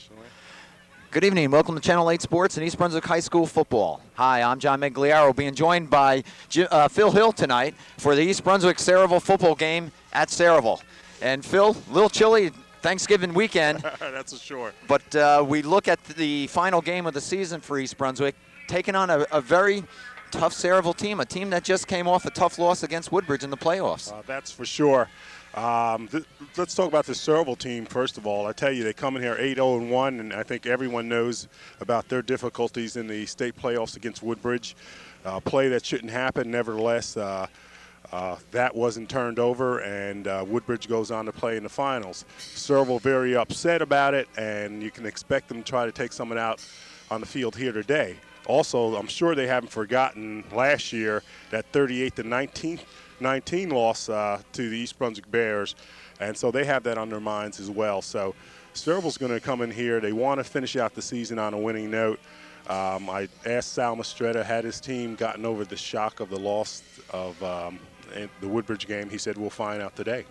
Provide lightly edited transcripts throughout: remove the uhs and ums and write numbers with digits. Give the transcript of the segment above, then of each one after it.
nationally. Good evening. Welcome to Channel 8 Sports and East Brunswick High School football. Hi, I'm John Meggiolaro, being joined by Phil Hill tonight for the East Brunswick Sayreville football game at Sayreville. And Phil, a little chilly Thanksgiving weekend. That's for sure. But we look at the final game of the season for East Brunswick, taking on a very tough Sayreville team, a team that just came off a tough loss against Woodbridge in the playoffs. That's for sure. Let's talk about the Sayreville team first of all. I tell you, they come in here 8-0-1, and I think everyone knows about their difficulties in the state playoffs against Woodbridge. Play that shouldn't happen. Nevertheless, that wasn't turned over, and Woodbridge goes on to play in the finals. Sayreville very upset about it, and you can expect them to try to take someone out on the field here today. Also, I'm sure they haven't forgotten last year that 38-19 loss to the East Brunswick Bears, and so they have that on their minds as well. So Sayreville's going to come in here. They want to finish out the season on a winning note. I asked Sal Mastretta, had his team gotten over the shock of the loss of the Woodbridge game. He said, we'll find out today.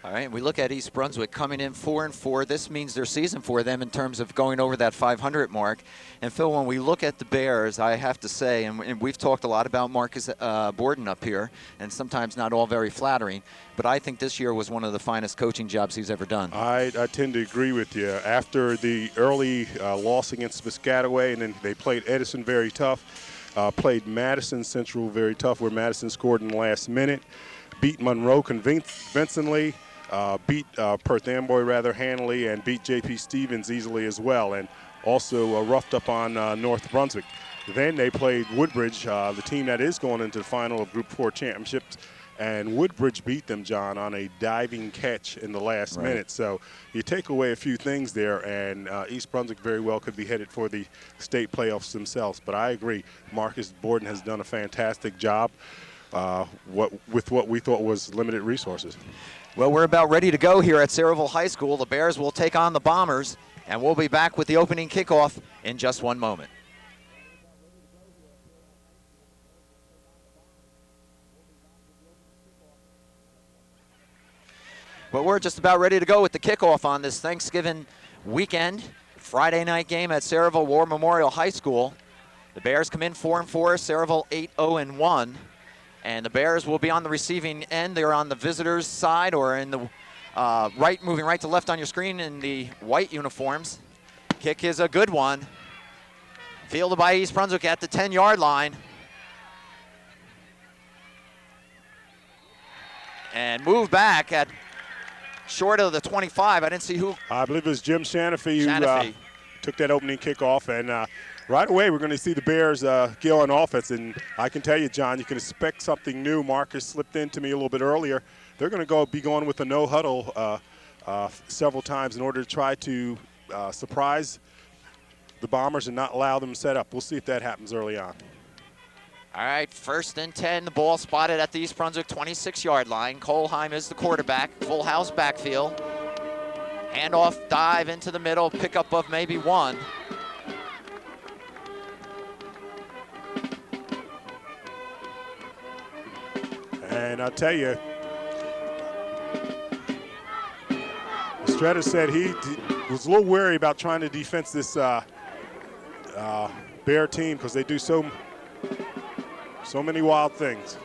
All right, we look at East Brunswick coming in 4-4. This means their season for them in terms of going over that 500 mark. And Phil, when we look at the Bears, I have to say, and we've talked a lot about Marcus Borden up here, and sometimes not all very flattering, but I think this year was one of the finest coaching jobs he's ever done. I tend to agree with you. After the early loss against Piscataway, and then they played Edison very tough, played Madison Central very tough, where Madison scored in the last minute, beat Monroe convincingly, beat Perth Amboy rather handily, and beat J.P. Stevens easily as well, and also roughed up on North Brunswick. Then they played Woodbridge, the team that is going into the final of Group 4 championships, and Woodbridge beat them, John, on a diving catch in the last minute. So you take away a few things there, and East Brunswick very well could be headed for the state playoffs themselves. But I agree, Marcus Borden has done a fantastic job with what we thought was limited resources. Well, we're about ready to go here at Sayreville High School. The Bears will take on the Bombers, and we'll be back with the opening kickoff in just one moment. But we're just about ready to go with the kickoff on this Thanksgiving weekend. Friday night game at Sayreville War Memorial High School. The Bears come in 4-4, Sayreville 8-0-1. And the Bears will be on the receiving end. They're on the visitors' side, or in the moving right to left on your screen in the white uniforms. Kick is a good one. Fielded by East Brunswick at the 10-yard line. And moved back at short of the 25. I didn't see who. I believe it was Jim Shanaffy who took that opening kickoff, and right away, we're going to see the Bears get on offense, and I can tell you, John, you can expect something new. Marcus slipped into me a little bit earlier. They're going to be going with a no-huddle several times in order to try to surprise the Bombers and not allow them to set up. We'll see if that happens early on. All right, 1st and 10, the ball spotted at the East Brunswick 26-yard line. Kohlheim is the quarterback, full house backfield. Handoff, dive into the middle, pickup of maybe one. And I'll tell you, Mastretta said he was a little wary about trying to defense this Bear team because they do so many wild things.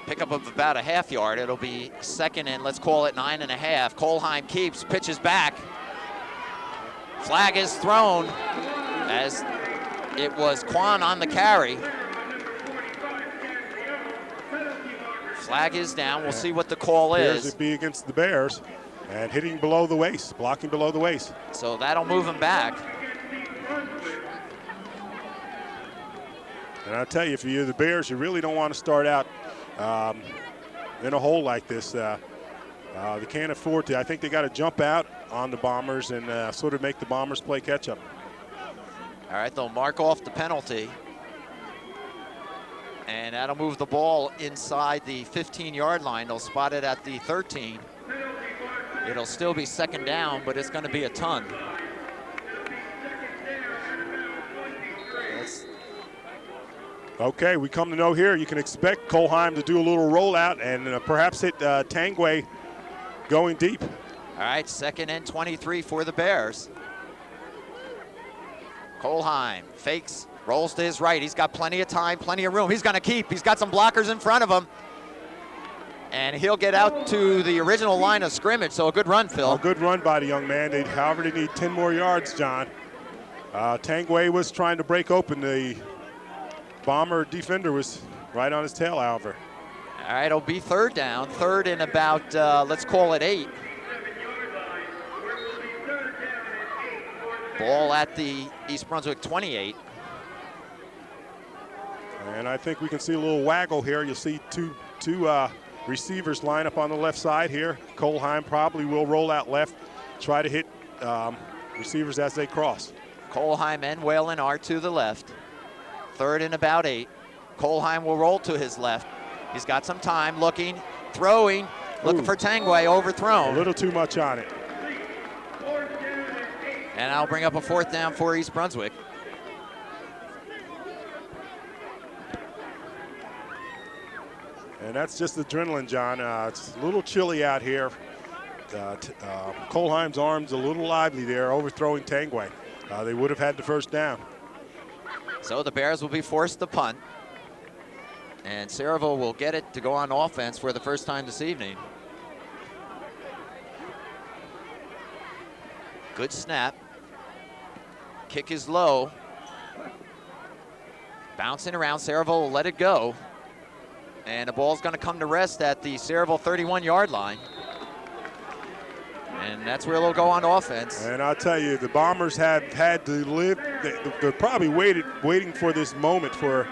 Pickup of about a half yard. It'll be 2nd and let's call it 9.5. Kohlheim keeps, pitches back. Flag is thrown as it was Quan on the carry. Flag is down. We'll see what the call is. Appears to be against the Bears and hitting below the waist, blocking below the waist. So that'll move him back. And I tell you, if you're the Bears, you really don't want to start out in a hole like this. They can't afford to. I think they got to jump out on the Bombers and sort of make the Bombers play catch-up. All right, they'll mark off the penalty. And that'll move the ball inside the 15-yard line. They'll spot it at the 13. It'll still be 2nd down, but it's going to be a ton. Okay, we come to know here you can expect Kohlheim to do a little rollout and perhaps hit Tangway going deep. All right, 2nd and 23 for the Bears. Kohlheim fakes, rolls to his right. He's got plenty of time, plenty of room. He's going to keep. He's got some blockers in front of him. And he'll get out to the original line of scrimmage, so a good run, Phil. A good run by the young man. However, they need 10 more yards, John. Tangway was trying to break open. The Bomber defender was right on his tail, however. All right, it'll be third down. Third and about, let's call it 8. Ball at the East Brunswick 28. And I think we can see a little waggle here. You'll see two receivers line up on the left side here. Kohlheim probably will roll out left, try to hit receivers as they cross. Kohlheim and Whalen are to the left. Third and about 8. Kohlheim will roll to his left. He's got some time, looking, throwing, looking for Tangway, overthrown. A little too much on it. And I'll bring up a fourth down for East Brunswick. And that's just adrenaline, John. It's a little chilly out here. Kohlheim's arm's a little lively there, overthrowing Tangway. They would have had the first down. So the Bears will be forced to punt. And Sayreville will get it to go on offense for the first time this evening. Good snap. Kick is low. Bouncing around, Sayreville will let it go. And the ball's going to come to rest at the Sayreville 31-yard line. And that's where they'll go on offense. And I'll tell you, the Bombers have had to live. They're probably waiting for this moment for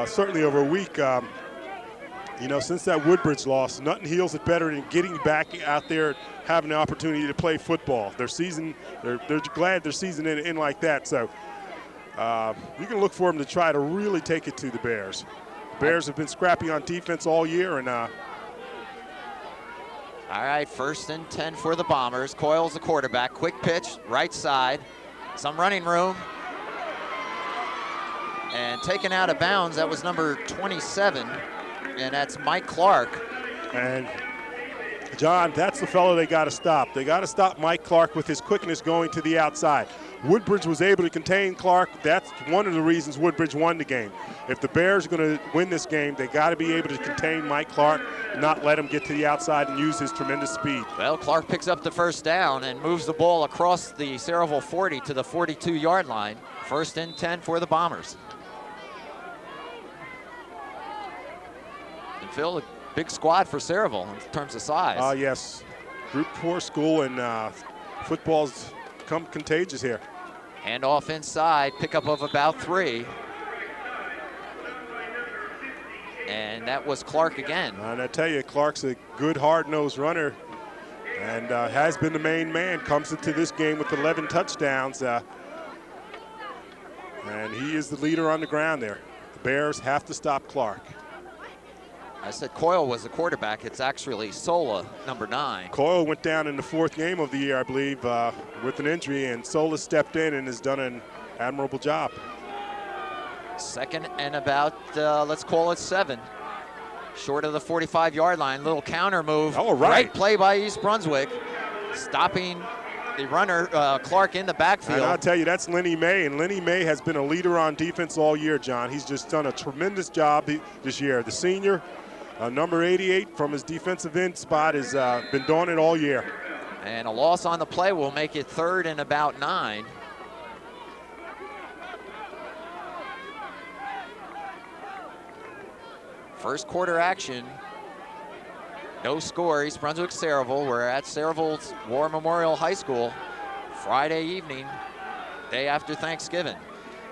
certainly over a week. You know, since that Woodbridge loss, nothing heals it better than getting back out there, having the opportunity to play football. Their season, they're glad their season in like that. So you can look for them to try to really take it to the Bears. The Bears have been scrappy on defense all year, and all right, 1st and 10 for the Bombers. Coyle's the quarterback. Quick pitch, right side. Some running room. And taken out of bounds, that was number 27, and that's Mike Clark. And John, that's the fellow they got to stop. They got to stop Mike Clark with his quickness going to the outside. Woodbridge was able to contain Clark. That's one of the reasons Woodbridge won the game. If the Bears are going to win this game, they got to be able to contain Mike Clark, not let him get to the outside and use his tremendous speed. Well, Clark picks up the first down and moves the ball across the Sayreville 40 to the 42-yard line. 1st and 10 for the Bombers. And Phil, a big squad for Sayreville in terms of size. Yes. Group 4 school, and football's come contagious here. Hand off inside, pickup of about 3. And that was Clark again. And I tell you, Clark's a good hard-nosed runner and has been the main man. Comes into this game with 11 touchdowns. And he is the leader on the ground there. The Bears have to stop Clark. I said Coyle was the quarterback. It's actually Sola, number 9. Coyle went down in the 4th game of the year, I believe, with an injury, and Sola stepped in and has done an admirable job. 2nd and about, let's call it 7. Short of the 45-yard line. Little counter move. Oh, right. Great play by East Brunswick. Stopping the runner, Clark, in the backfield. And I'll tell you, that's Lenny May, and Lenny May has been a leader on defense all year, John. He's just done a tremendous job this year. The senior, number 88 from his defensive end spot, has been doing it all year. And a loss on the play will make it 3rd and about 9. First quarter action. No score. East Brunswick Sayreville. We're at Sayreville's War Memorial High School. Friday evening, day after Thanksgiving.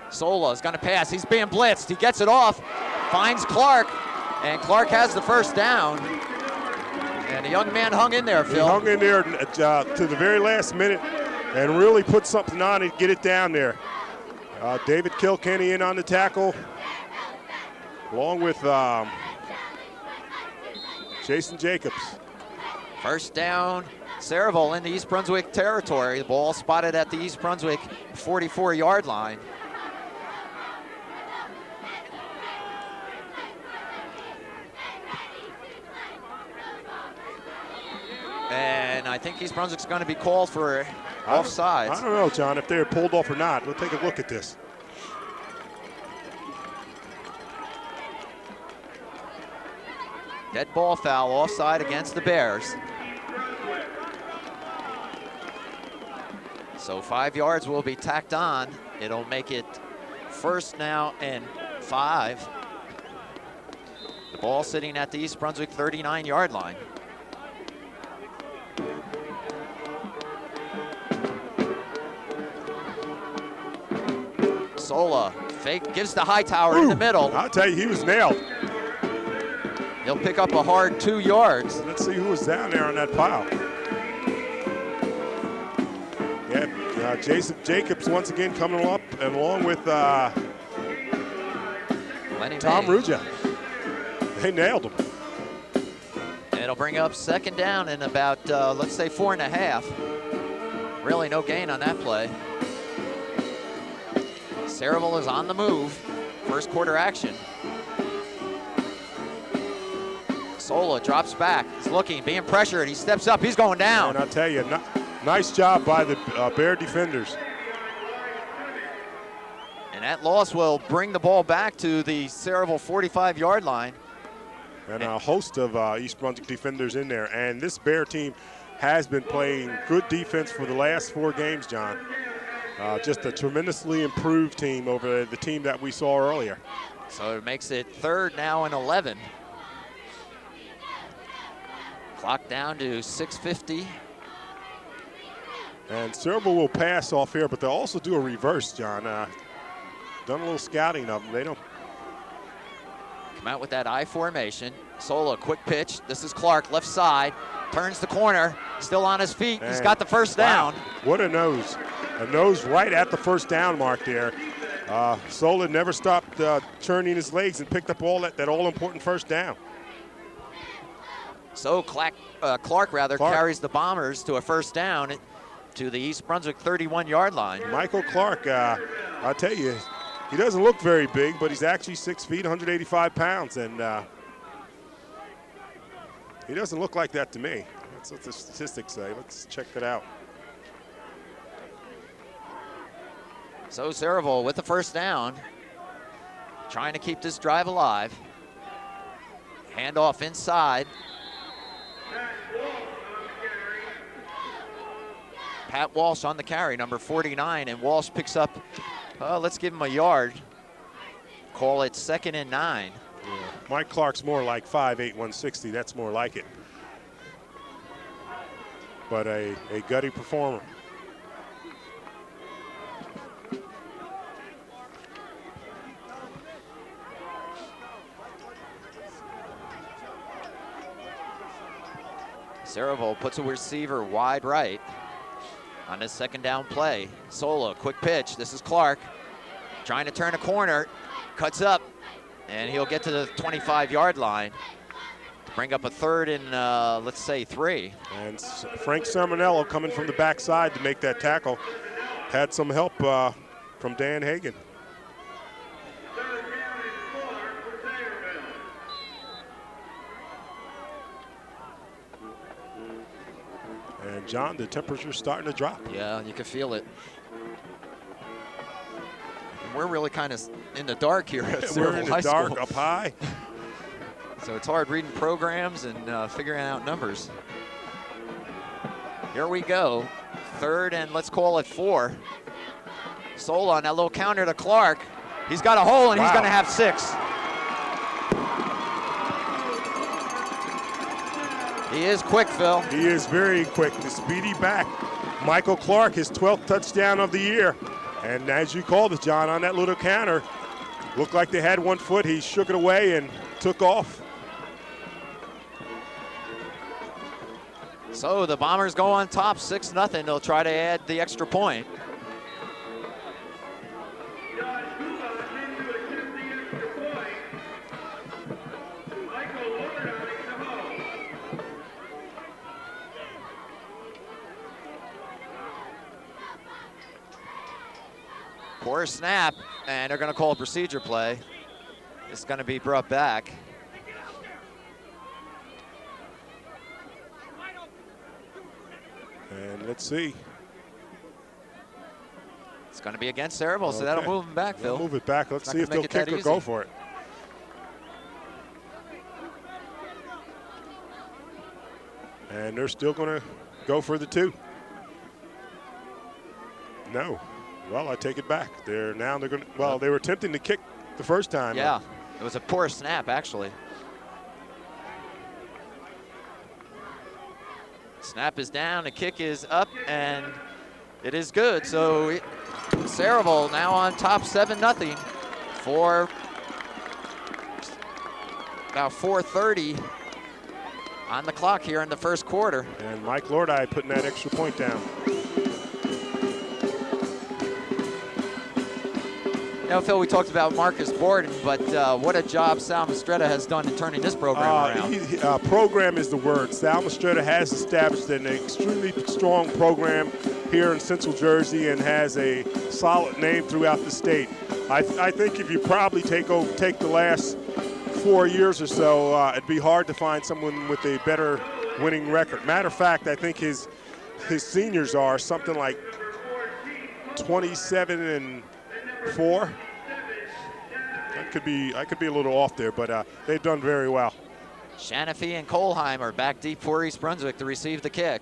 Sola is going to pass. He's being blitzed. He gets it off. Finds Clark. And Clark has the first down. And the young man hung in there, Phil. He hung in there to the very last minute and really put something on it, get it down there. David Kilkenny in on the tackle, along with Jason Jacobs. First down, Sayreville in the East Brunswick territory. The ball spotted at the East Brunswick 44-yard line. And I think East Brunswick's going to be called for offsides. I don't know, John, if they're pulled off or not. We'll take a look at this. Dead ball foul, offside against the Bears. So 5 yards will be tacked on. It'll make it first now and 5. The ball sitting at the East Brunswick 39-yard line. Sola fake, gives to Hightower in the middle. I'll tell you, he was nailed. He'll pick up a hard 2 yards. Let's see who was down there on that pile. Yeah, Jason Jacobs once again coming up, and along with Tom Ruja. They nailed him. And it'll bring up second down in about, let's say, 4.5. Really no gain on that play. Sayreville is on the move. First quarter action. Sola drops back. He's looking, being pressured. He steps up. He's going down. And I'll tell you, nice job by the Bear defenders. And that loss will bring the ball back to the Sayreville 45-yard line. And a host of East Brunswick defenders in there. And this Bear team has been playing good defense for the last 4 games, John. Just a tremendously improved team over the team that we saw earlier. So it makes it third now and 11. Clock down to 6:50. And Sayreville will pass off here, but they'll also do a reverse, John. Done a little scouting of them. They don't come out with that I formation. Sola, quick pitch. This is Clark, left side. Turns the corner, still on his feet. He's got the first down. What a nose. A nose right at the first down mark there. Sola never stopped churning his legs and picked up all that all-important first down. So Clark carries the Bombers to a first down to the East Brunswick 31-yard line. Michael Clark, I'll tell you, he doesn't look very big, but he's actually 6 feet, 185 pounds, and he doesn't look like that to me. That's what the statistics say. Let's check that out. So Sayreville with the first down, trying to keep this drive alive. Handoff inside. Pat Walsh on the carry, number 49, and Walsh picks up, let's give him a yard. Call it 2nd and 9. Yeah. Mike Clark's more like 5'8", 160. That's more like it. But a gutty performer. Sayreville puts a receiver wide right on his second down play. Sola, quick pitch. This is Clark trying to turn a corner, cuts up, and he'll get to the 25-yard line to bring up a third and, let's say, 3. And Frank Sermonello coming from the backside to make that tackle. Had some help from Dan Hagan. And John, the temperature's starting to drop. Yeah, you can feel it. And we're really kind of in the dark here at Sayreville We're in the High dark School. up high. So it's hard reading programs and figuring out numbers. Here we go. Third and let's call it 4. Sola on that little counter to Clark. He's got a hole and he's going to have 6. He is quick, Phil. He is very quick. The speedy back. Michael Clark, his 12th touchdown of the year. And as you called it, John, on that little counter, looked like they had 1 foot. He shook it away and took off. So the Bombers go on top, 6-0. They'll try to add the extra point. Poor snap, and they're going to call a procedure play. It's going to be brought back. And let's see. It's going to be against Sayreville, so that'll move him back, Phil. Move it back. Let's see if they'll kick or go for it. And they're still going to go for the 2. No. Well, I take it back. They're going to, well, they were attempting to kick the first time. Yeah, it was a poor snap, actually. Snap is down, the kick is up, and it is good. So Sayreville now on top 7-0 for about 4:30 on the clock here in the first quarter. And Mike Lordi putting that extra point down. You know, Phil, we talked about Marcus Borden, but what a job Sal Mastretta has done in turning this program around. Program is the word. Sal Mastretta has established an extremely strong program here in Central Jersey and has a solid name throughout the state. I think if you probably take the last 4 years or so, it'd be hard to find someone with a better winning record. Matter of fact, I think his seniors are something like 27-4. I could be a little off there, but they've done very well. Shanafi and Kohlheim are back deep for East Brunswick to receive the kick.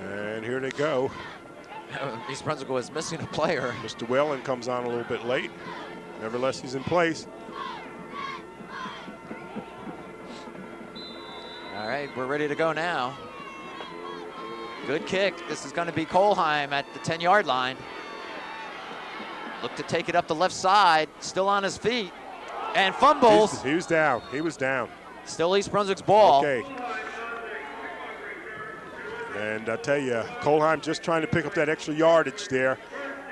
And here they go. East Brunswick was missing a player. Mr. Whalen comes on a little bit late. Nevertheless, he's in place. All right, we're ready to go now. Good kick. This is going to be Kohlheim at the 10-yard line. Look to take it up the left side. Still on his feet. And fumbles. He was down. He was down. Still East Brunswick's ball. Okay. And I tell you, Kohlheim just trying to pick up that extra yardage there.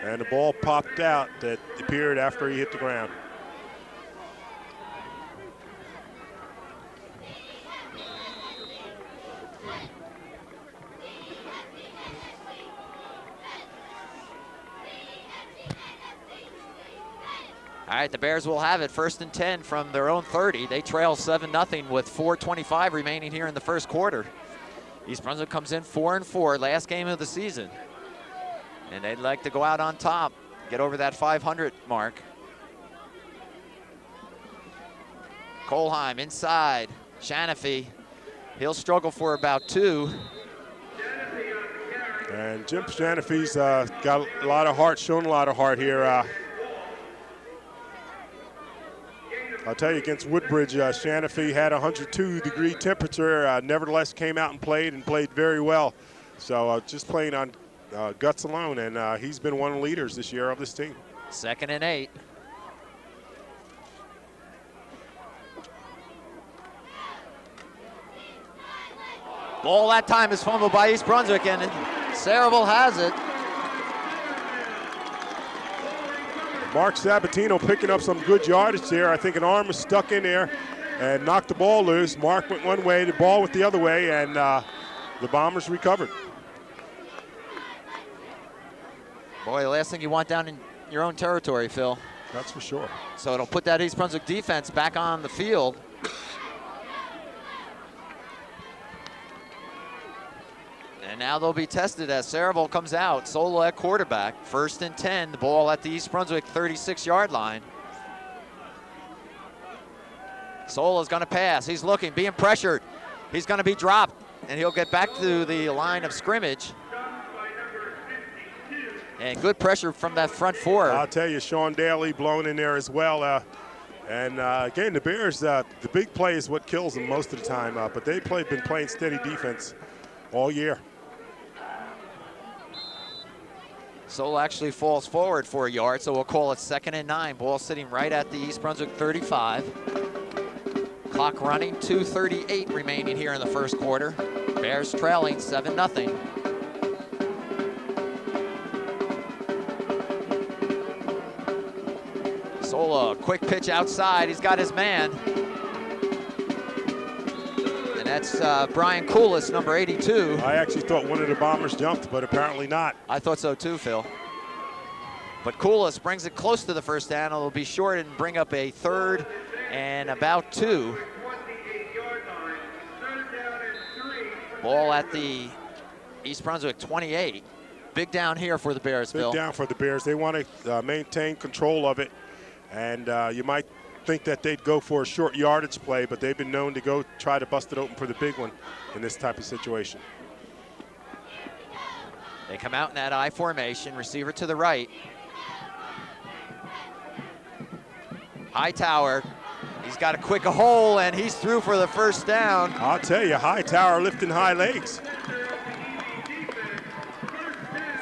And the ball popped out that appeared after he hit the ground. All right, the Bears will have it 1st and 10 from their own 30. They trail 7-0 with 4:25 remaining here in the first quarter. East Brunswick comes in 4-4, last game of the season. And they'd like to go out on top, get over that 500 mark. Kohlheim inside, Shanafi. He'll struggle for about 2. And Jim Shanafi's got a lot of heart, shown a lot of heart here. I'll tell you, against Woodbridge, Shanafi had a 102-degree temperature, nevertheless came out and played very well. So just playing on guts alone, and he's been one of the leaders this year of this team. 2nd and 8. Ball that time is fumbled by East Brunswick, and Sayreville has it. Mark Sabatino picking up some good yardage there. I think an arm was stuck in there and knocked the ball loose. Mark went one way, the ball went the other way, and the Bombers recovered. Boy, the last thing you want down in your own territory, Phil. That's for sure. So it'll put that East Brunswick defense back on the field. And now they'll be tested as Sayreville comes out. Solo at quarterback. 1st and 10. The ball at the East Brunswick 36-yard line. Solo's going to pass. He's looking, being pressured. He's going to be dropped, and he'll get back to the line of scrimmage. And good pressure from that front 4. I'll tell you, Sean Daly blown in there as well. Again, the Bears, the big play is what kills them most of the time, but they've been playing steady defense all year. Solo actually falls forward for a yard, so we'll call it 2nd and 9. Ball sitting right at the East Brunswick 35. Clock running, 2:38 remaining here in the first quarter. Bears trailing 7-0. Solo, quick pitch outside. He's got his man. And That's Brian Coolis, number 82. I actually thought one of the Bombers jumped, but apparently not. I thought so too, Phil. But Coolis brings it close to the first down. It'll be short and bring up a 3rd and about 2. Ball at the East Brunswick 28. Big down here for the Bears, Phil. Big down for the Bears. They want to maintain control of it. And you might think that they'd go for a short yardage play, but they've been known to go try to bust it open for the big one in this type of situation. They come out in that I formation, receiver to the right. Hightower, he's got a quick hole, and he's through for the first down. I'll tell you, Hightower lifting high legs.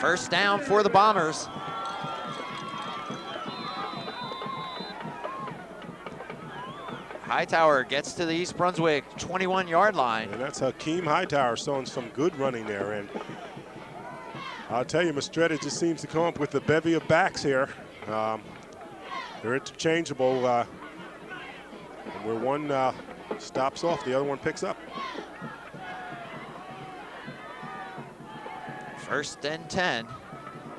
First down for the Bombers. Hightower gets to the East Brunswick 21-yard line. And that's Hakeem Hightower showing some good running there. And I'll tell you, Mistretta just seems to come up with a bevy of backs here. They're interchangeable. Where one stops off, the other one picks up. First and 10.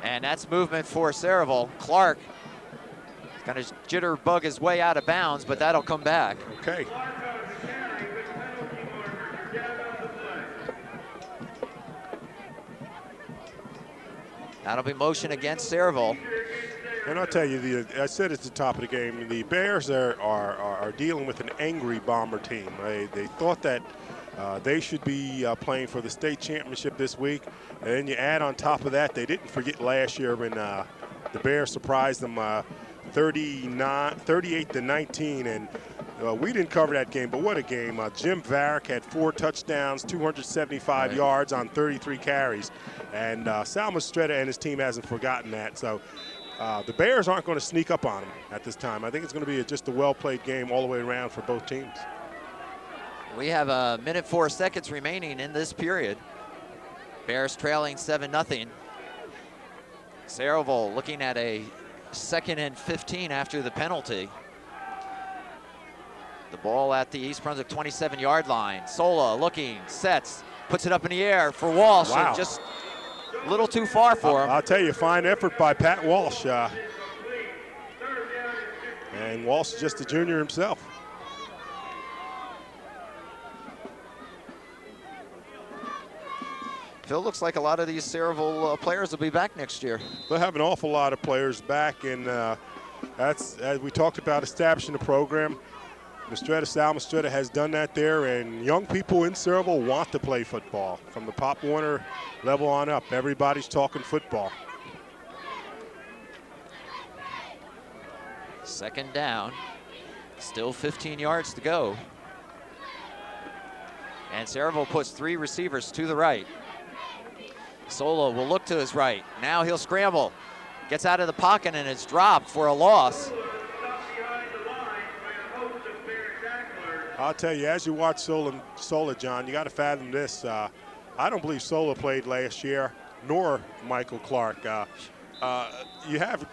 And that's movement for Sayreville. Clark kind of jitterbug his way out of bounds, but that'll come back. Okay. That'll be motion against Sayreville. And I'll tell you, I said at the top of the game, the Bears are dealing with an angry Bomber team. They thought that they should be playing for the state championship this week. And then you add on top of that, they didn't forget last year when the Bears surprised them 38-19. And we didn't cover that game, but what a game. Jim Varick had 4 touchdowns, 275 yards on 33 carries. And Sal Mistretta and his team hasn't forgotten that. So the Bears aren't going to sneak up on them at this time. I think it's going to be just a well-played game all the way around for both teams. We have a minute 4 seconds remaining in this period. Bears trailing 7-0. Sayreville looking at a 2nd and 15 after the penalty. The ball at the East Brunswick 27-yard line. Sola looking, sets, puts it up in the air for Walsh. Wow. Just a little too far for him. I'll tell you, fine effort by Pat Walsh. And Walsh is just a junior himself. Phil, looks like a lot of these Sayreville players will be back next year. They'll have an awful lot of players back, and that's, as we talked about, establishing the program. Sal Mistretta has done that there, and young people in Sayreville want to play football. From the Pop Warner level on up, everybody's talking football. Second down, still 15 yards to go. And Sayreville puts 3 receivers to the right. Solo will look to his right. Now he'll scramble. Gets out of the pocket and it's dropped for a loss. I'll tell you, as you watch Sola, John, you got to fathom this. I don't believe Sola played last year, nor Michael Clark. You have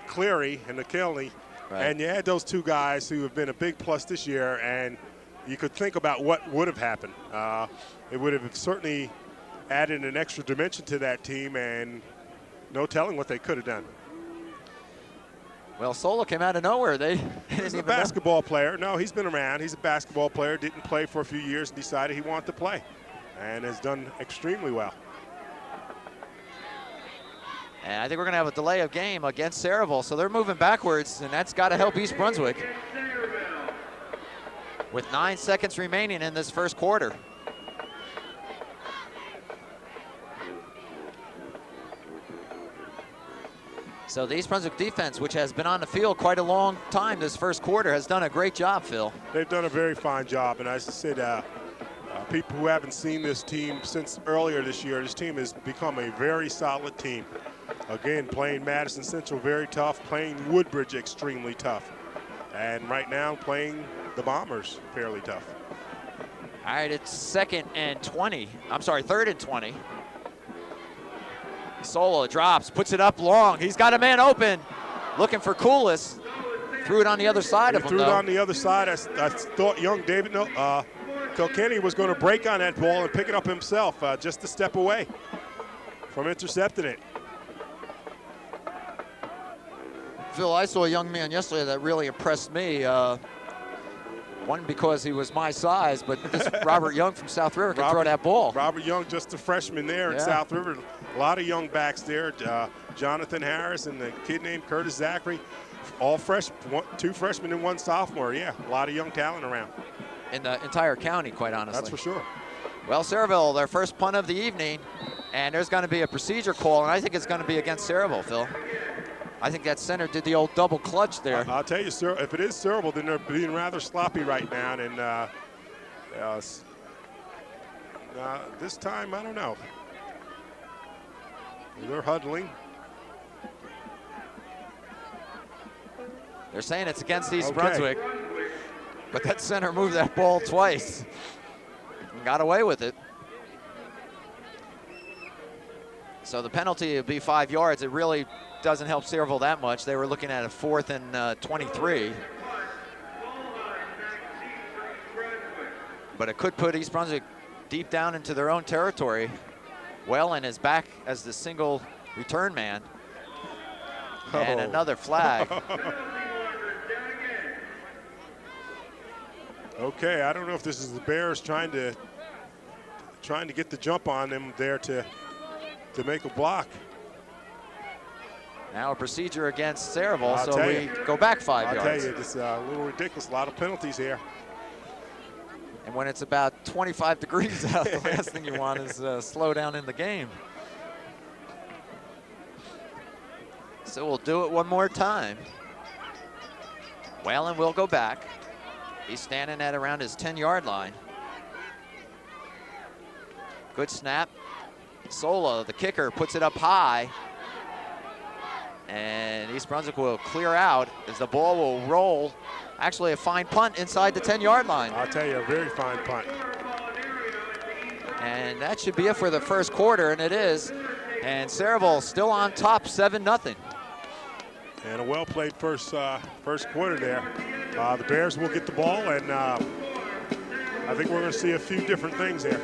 Cleary and McKinley, right, and you add those 2 guys who have been a big plus this year, and you could think about what would have happened. It would have certainly added an extra dimension to that team, and no telling what they could have done. Well, Sola came out of nowhere. He's a basketball player. No, he's been around. He's a basketball player. Didn't play for a few years and decided he wanted to play, and has done extremely well. And I think we're going to have a delay of game against Sayreville, so they're moving backwards, and that's got to help East Brunswick. With 9 seconds remaining in this first quarter. So the East Brunswick defense, which has been on the field quite a long time this first quarter, has done a great job, Phil. They've done a very fine job, and as I said, people who haven't seen this team since earlier this year, this team has become a very solid team. Again, playing Madison Central very tough, playing Woodbridge extremely tough, and right now playing the Bombers fairly tough. All right, it's 3rd and 20. Solo drops, puts it up long. He's got a man open, looking for Coolis. Threw it on the other side of him, Threw it on the other side. I thought young David Kilkenny was going to break on that ball and pick it up himself, just a step away from intercepting it. Phil, I saw a young man yesterday that really impressed me. One, because he was my size, but this Robert Young from South River can throw that ball. Robert Young, just a freshman there in South River. A lot of young backs there. Jonathan Harris and the kid named Curtis Zachary. All fresh, 2 freshmen and 1 sophomore. Yeah, a lot of young talent around. In the entire county, quite honestly. That's for sure. Well, Sayreville, their first punt of the evening, and there's going to be a procedure call, and I think it's going to be against Sayreville, Phil. I think that center did the old double clutch there. I'll tell you, sir, if it is Sayreville, then they're being rather sloppy right now. And this time, I don't know. They're huddling. They're saying it's against East Brunswick, but that center moved that ball twice and got away with it. So the penalty would be 5 yards. It really doesn't help Sayreville that much. They were looking at a 4th and 23. But it could put East Brunswick deep down into their own territory. Whalen is back as the single return man. And another flag. Okay, I don't know if this is the Bears trying to get the jump on them there to make a block. Now a procedure against Sayreville, so we go back 5 yards. I'll tell you, it's a little ridiculous. A lot of penalties here. And when it's about 25 degrees out, the last thing you want is slow down in the game. So we'll do it one more time. Whalen will go back. He's standing at around his 10-yard line. Good snap. Sola, the kicker, puts it up high. And East Brunswick will clear out as the ball will roll. Actually, a fine punt inside the 10-yard line. I'll tell you, a very fine punt. And that should be it for the first quarter, and it is. And Sayreville still on top, 7-0. And a well-played first quarter there. The Bears will get the ball, and I think we're going to see a few different things here.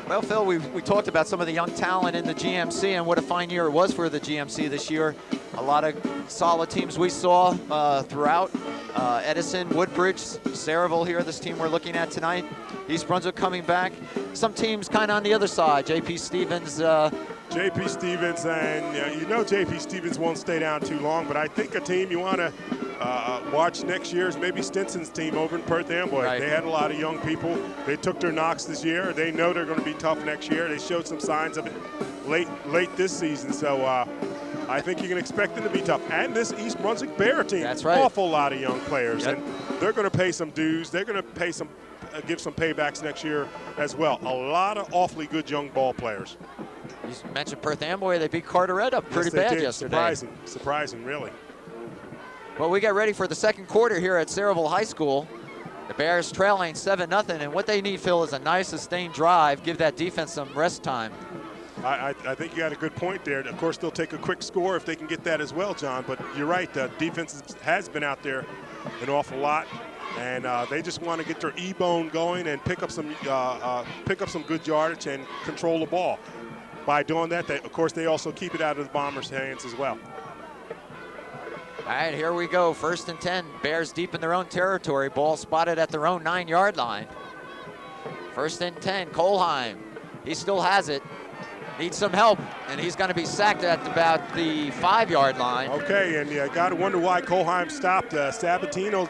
Well, Phil, we talked about some of the young talent in the GMC and what a fine year it was for the GMC this year. A lot of solid teams we saw throughout. Edison, Woodbridge, Sayreville here, this team we're looking at tonight. East Brunswick coming back. Some teams kind of on the other side. J.P. Stevens. J.P. Stevens, and you know J.P. Stevens won't stay down too long, but I think a team you want to watch next year is maybe Stinson's team over in Perth Amboy. Right. They had a lot of young people. They took their knocks this year. They know they're going to be tough next year. They showed some signs of it late this season, so I think you can expect them to be tough. And this East Brunswick Bear team, that's right, awful lot of young players, yep, and they're going to pay some dues. They're going to pay some, give some paybacks next year as well. A lot of awfully good young ball players. You mentioned Perth Amboy. They beat Carteret up pretty bad yesterday. Surprising, really. Well, we get ready for the second quarter here at Sayreville High School. The Bears trailing 7-0, and what they need, Phil, is a nice sustained drive, give that defense some rest time. I think you got a good point there. Of course, they'll take a quick score if they can get that as well, John. But you're right, the defense has been out there an awful lot, and they just want to get their E-bone going and pick up some good yardage and control the ball. By doing that, of course, they also keep it out of the Bombers' hands as well. All right, here we go. 1st and 10. Bears deep in their own territory. Ball spotted at their own 9-yard line. 1st and 10. Kohlheim. He still has it. Needs some help, and he's going to be sacked at about the 5-yard line. Okay, and you got to wonder why Kohlheim stopped. Sabatino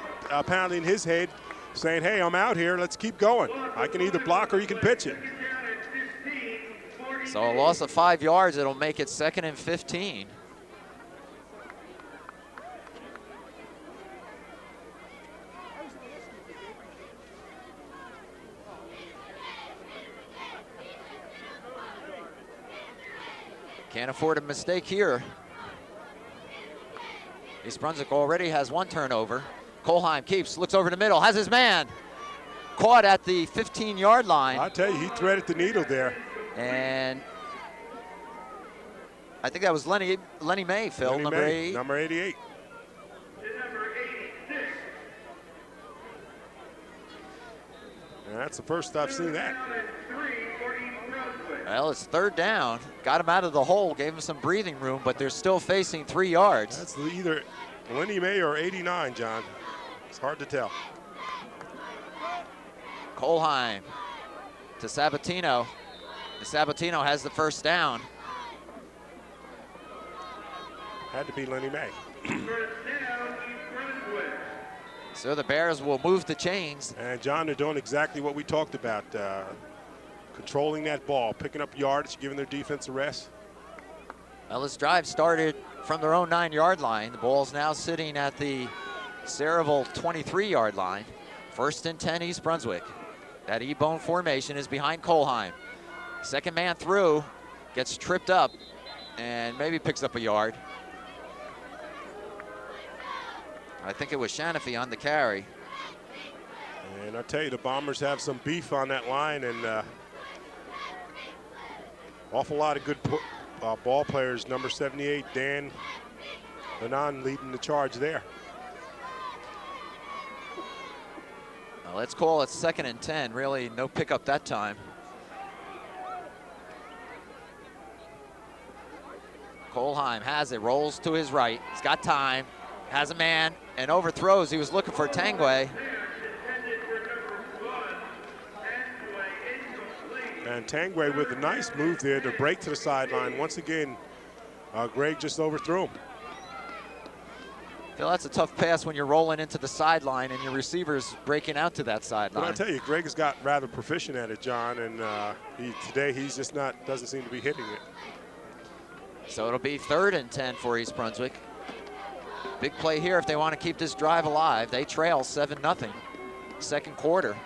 pounding his head, saying, hey, I'm out here. Let's keep going. I can either block or you can pitch it. So a loss of 5 yards. It'll make it 2nd and 15. Can't afford a mistake here. East Brunswick already has 1 turnover. Kohlheim keeps, looks over the middle, has his man. Caught at the 15-yard line. I tell you, he threaded the needle there. And I think that was Lenny May, Phil, number 88. Number 88. And that's the first I've seen that. Well, it's third down. Got him out of the hole, gave him some breathing room, but they're still facing 3 yards. That's either Lenny May or 89, John. It's hard to tell. Kolheim to Sabatino. And Sabatino has the first down. Had to be Lenny May. So the Bears will move the chains. And John, they're doing exactly what we talked about. Controlling that ball, picking up yardage, giving their defense a rest. Well, this drive started from their own 9-yard line. The ball's now sitting at the Sayreville 23-yard line. 1st and 10 East Brunswick. That E-bone formation is behind Kolheim. Second man through, gets tripped up, and maybe picks up a yard. I think it was Shanafy on the carry. And I tell you, the Bombers have some beef on that line, and awful lot of good ball players. Number 78, Dan Lenon, leading the charge there. Now let's call it 2nd and 10. Really no pickup that time. Kolheim has it, rolls to his right. He's got time, has a man, and overthrows. He was looking for Tangway. And Tangway with a nice move there to break to the sideline. Once again, Greg just overthrew him. I feel that's a tough pass when you're rolling into the sideline and your receiver's breaking out to that sideline. But I tell you, Greg has got rather proficient at it, John, and today he's just doesn't seem to be hitting it. So it'll be 3rd and 10 for East Brunswick. Big play here if they want to keep this drive alive. They trail 7-0, second quarter.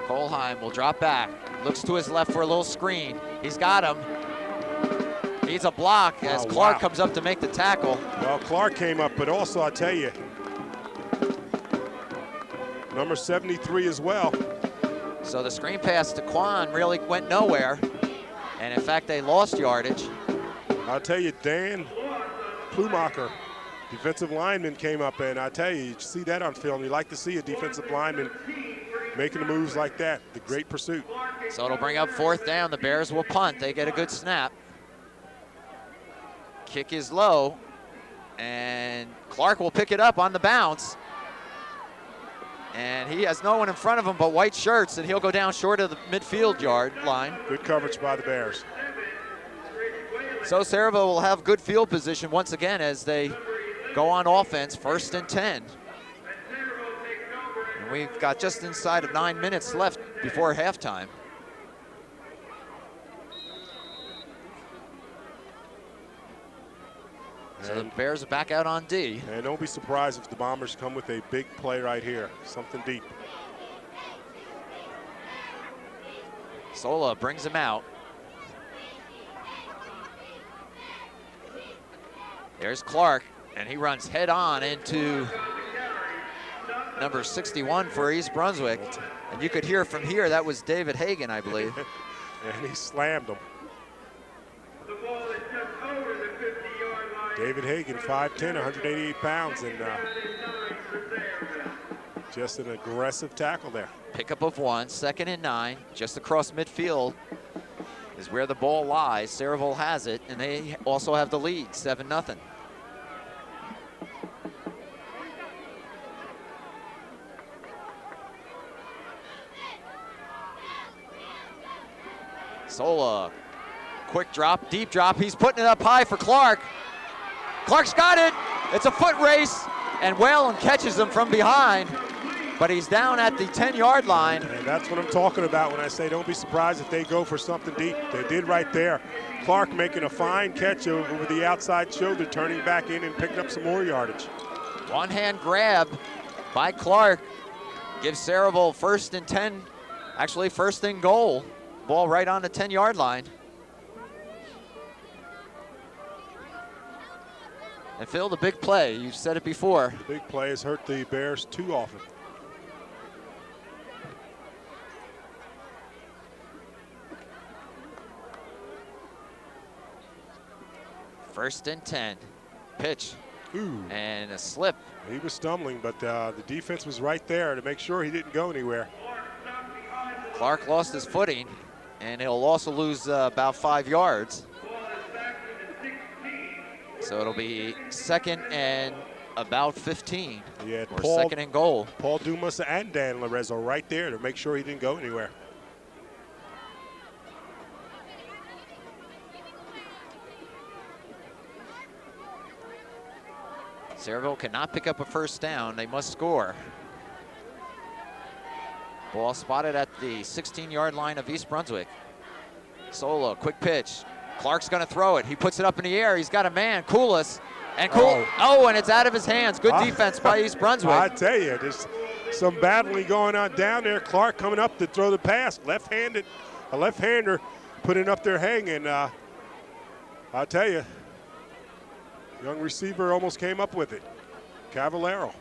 Kolheim will drop back, looks to his left for a little screen. He's got him. Needs a block as Clark comes up to make the tackle. Well, Clark came up, but also I tell you, number 73 as well. So the screen pass to Quan really went nowhere. And in fact, they lost yardage. I'll tell you, Dan Plumacher, defensive lineman, came up, and I tell you see that on film. You like to see a defensive lineman making the moves like that. The great pursuit. So it'll bring up 4th down. The Bears will punt. They get a good snap. Kick is low, and Clark will pick it up on the bounce. And he has no one in front of him but white shirts, and he'll go down short of the midfield yard line. Good coverage by the Bears. So Sayreville will have good field position once again as they go on offense, 1st and 10. And we've got just inside of 9 minutes left before halftime. So the Bears are back out on D. And don't be surprised if the Bombers come with a big play right here, something deep. Sola brings him out. There's Clark, and he runs head on into number 61 for East Brunswick. And you could hear from here, that was David Hagan, I believe. And he slammed him. David Hagan, 5'10", 188 pounds, and just an aggressive tackle there. Pickup of 1, 2nd and 9, just across midfield is where the ball lies. Sayreville has it, and they also have the lead, 7-0. Sola, quick drop, deep drop. He's putting it up high for Clark. Clark's got it. It's a foot race, and Whalen catches him from behind, but he's down at the 10-yard line. And that's what I'm talking about when I say don't be surprised if they go for something deep. They did right there. Clark making a fine catch over the outside shoulder, turning back in and picking up some more yardage. One-hand grab by Clark gives Sayreville 1st and 10, actually 1st and goal. Ball right on the 10-yard line. And Phil, the big play, you've said it before. The big play has hurt the Bears too often. First and 10. Pitch Ooh. And a slip. He was stumbling, but the defense was right there to make sure he didn't go anywhere. Clark lost his footing, and he'll also lose about 5 yards. So it'll be 2nd and about 15, Yeah, or 2nd and goal. Paul Dumas and Dan Lorenzo right there to make sure he didn't go anywhere. Sayreville cannot pick up a first down. They must score. Ball spotted at the 16-yard line of East Brunswick. Solo, quick pitch. Clark's going to throw it. He puts it up in the air. He's got a man, Koulis. And and it's out of his hands. Good defense by East Brunswick. I tell you, there's some battling going on down there. Clark coming up to throw the pass. Left-handed, a left-hander putting up there hanging. I tell you, young receiver almost came up with it. Cavallero.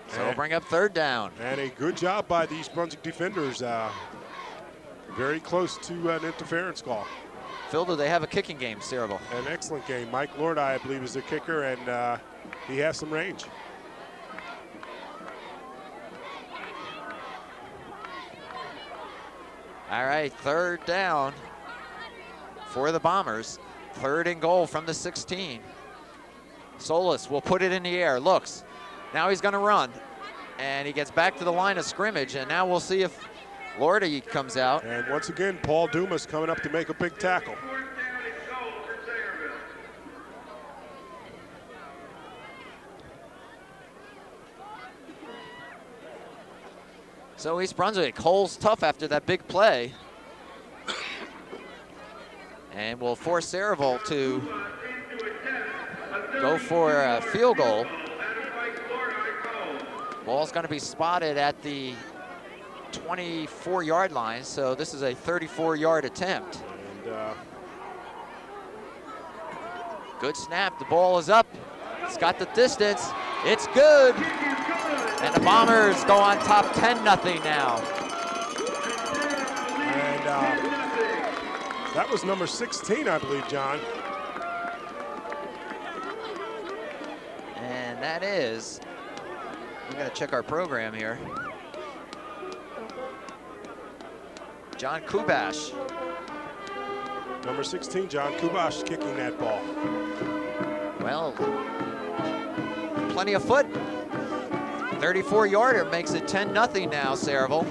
So we'll bring up 3rd down. And a good job by the East Brunswick defenders. Very close to an interference call. Phil, do they have a kicking game, Sayreville? An excellent game. Mike Lord, I believe, is the kicker, and he has some range. All right, 3rd down for the Bombers. 3rd and goal from the 16. Solis will put it in the air, looks. Now he's going to run, and he gets back to the line of scrimmage, and now we'll see if Lordy comes out. And once again, Paul Dumas coming up to make a big tackle. So East Brunswick holds tough after that big play. And will force Sayreville to go for a field goal. Ball's going to be spotted at the 24-yard line, so this is a 34-yard attempt. And, good snap, the ball is up. It's got the distance, it's good. And the Bombers go on top 10-0 now. And that was number 16, I believe, John. And that is, we gotta check our program here. John Kubash. Number 16, John Kubash kicking that ball. Well, plenty of foot. 34-yarder makes it 10-0 now, Sayreville.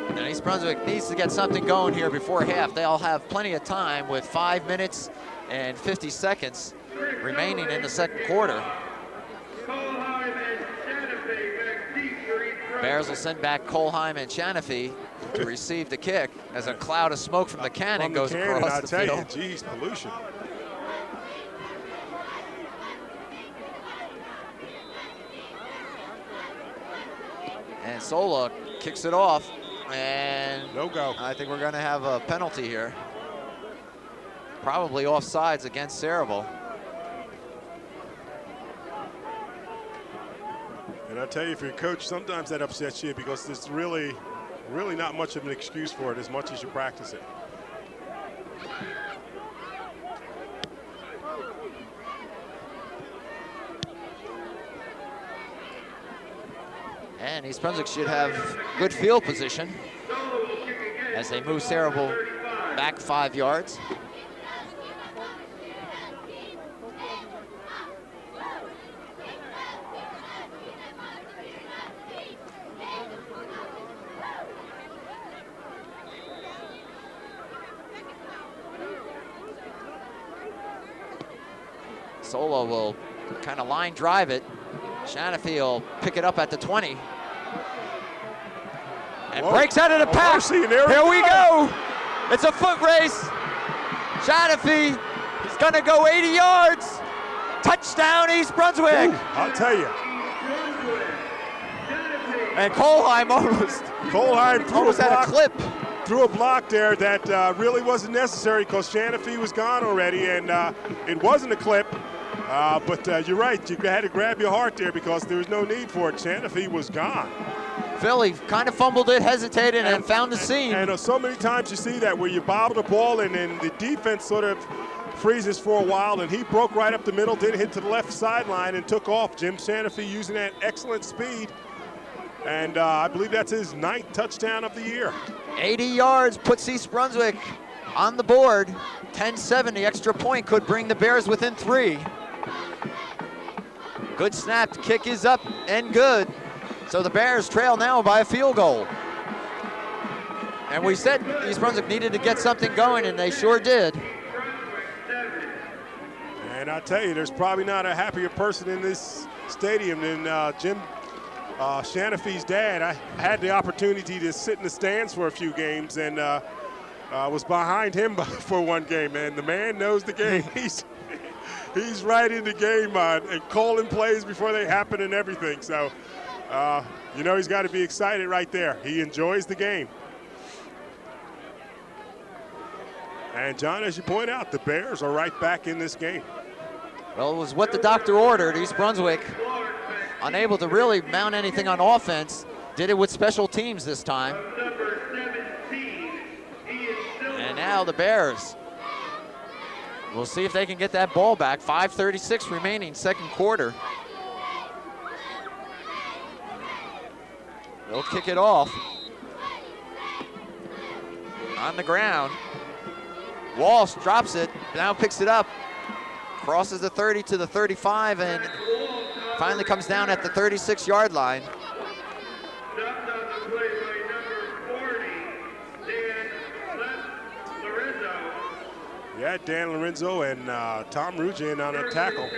And East Brunswick needs to get something going here before half. They'll have plenty of time with 5 minutes and 50 seconds remaining in the 2nd quarter. Bears will send back Kohlheim and Shanafi to receive the kick as a cloud of smoke from the cannon goes across the field. I tell you, geez, pollution. And Sola kicks it off, and no go. I think we're going to have a penalty here. Probably offsides against Sayreville. And I tell you, if you're a coach, sometimes that upsets you because there's really not much of an excuse for it as much as you practice it. And East Brunswick should have good field position as they move Sayreville back 5 yards. Solo will kind of line drive it. Shanafi will pick it up at the 20. And breaks out of the pack. Here we go. It's a foot race. Shanafi, he's gonna go 80 yards. Touchdown, East Brunswick. I'll tell you. And Kohlheim almost had a clip. Threw a block there that really wasn't necessary because Shanafi was gone already, and it wasn't a clip. But you're right. You had to grab your heart there because there was no need for it. Sanofi was gone. Philly kind of fumbled it, hesitated, and found the seam. And so many times you see that where you bobble the ball and then the defense sort of freezes for a while, and he broke right up the middle, didn't hit to the left sideline, and took off. Jim Sanofi using that excellent speed. And I believe that's his 9th touchdown of the year. 80 yards puts East Brunswick on the board. 10-7, the extra point could bring the Bears within 3. Good snap, kick is up and good. So the Bears trail now by a field goal. And we said East Brunswick needed to get something going, and they sure did. And I tell you, there's probably not a happier person in this stadium than Jim Sanofi's dad. I had the opportunity to sit in the stands for a few games and was behind him for one game, and the man knows the game. He's right in the game and calling plays before they happen and everything. So, you know, he's got to be excited right there. He enjoys the game. And, John, as you point out, the Bears are right back in this game. Well, it was what the doctor ordered. East Brunswick, unable to really mount anything on offense, did it with special teams this time. And now the Bears. We'll see if they can get that ball back. 5:36 remaining, second quarter. They'll kick it off. On the ground. Walsh drops it, now picks it up. Crosses the 30 to the 35 and finally comes down at the 36-yard line. Yeah, Dan Lorenzo and Tom Rugen on a tackle.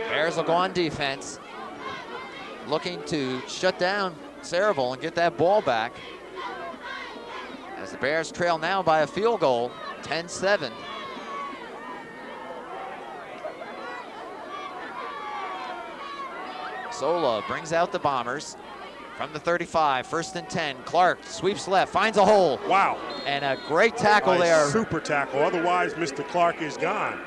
Bears will go on defense, looking to shut down Sayreville and get that ball back. As the Bears trail now by a field goal, 10-7. Sola brings out the Bombers from the 35, 1st and 10. Clark sweeps left, finds a hole. Wow. And a great tackle there. Super tackle, otherwise Mr. Clark is gone.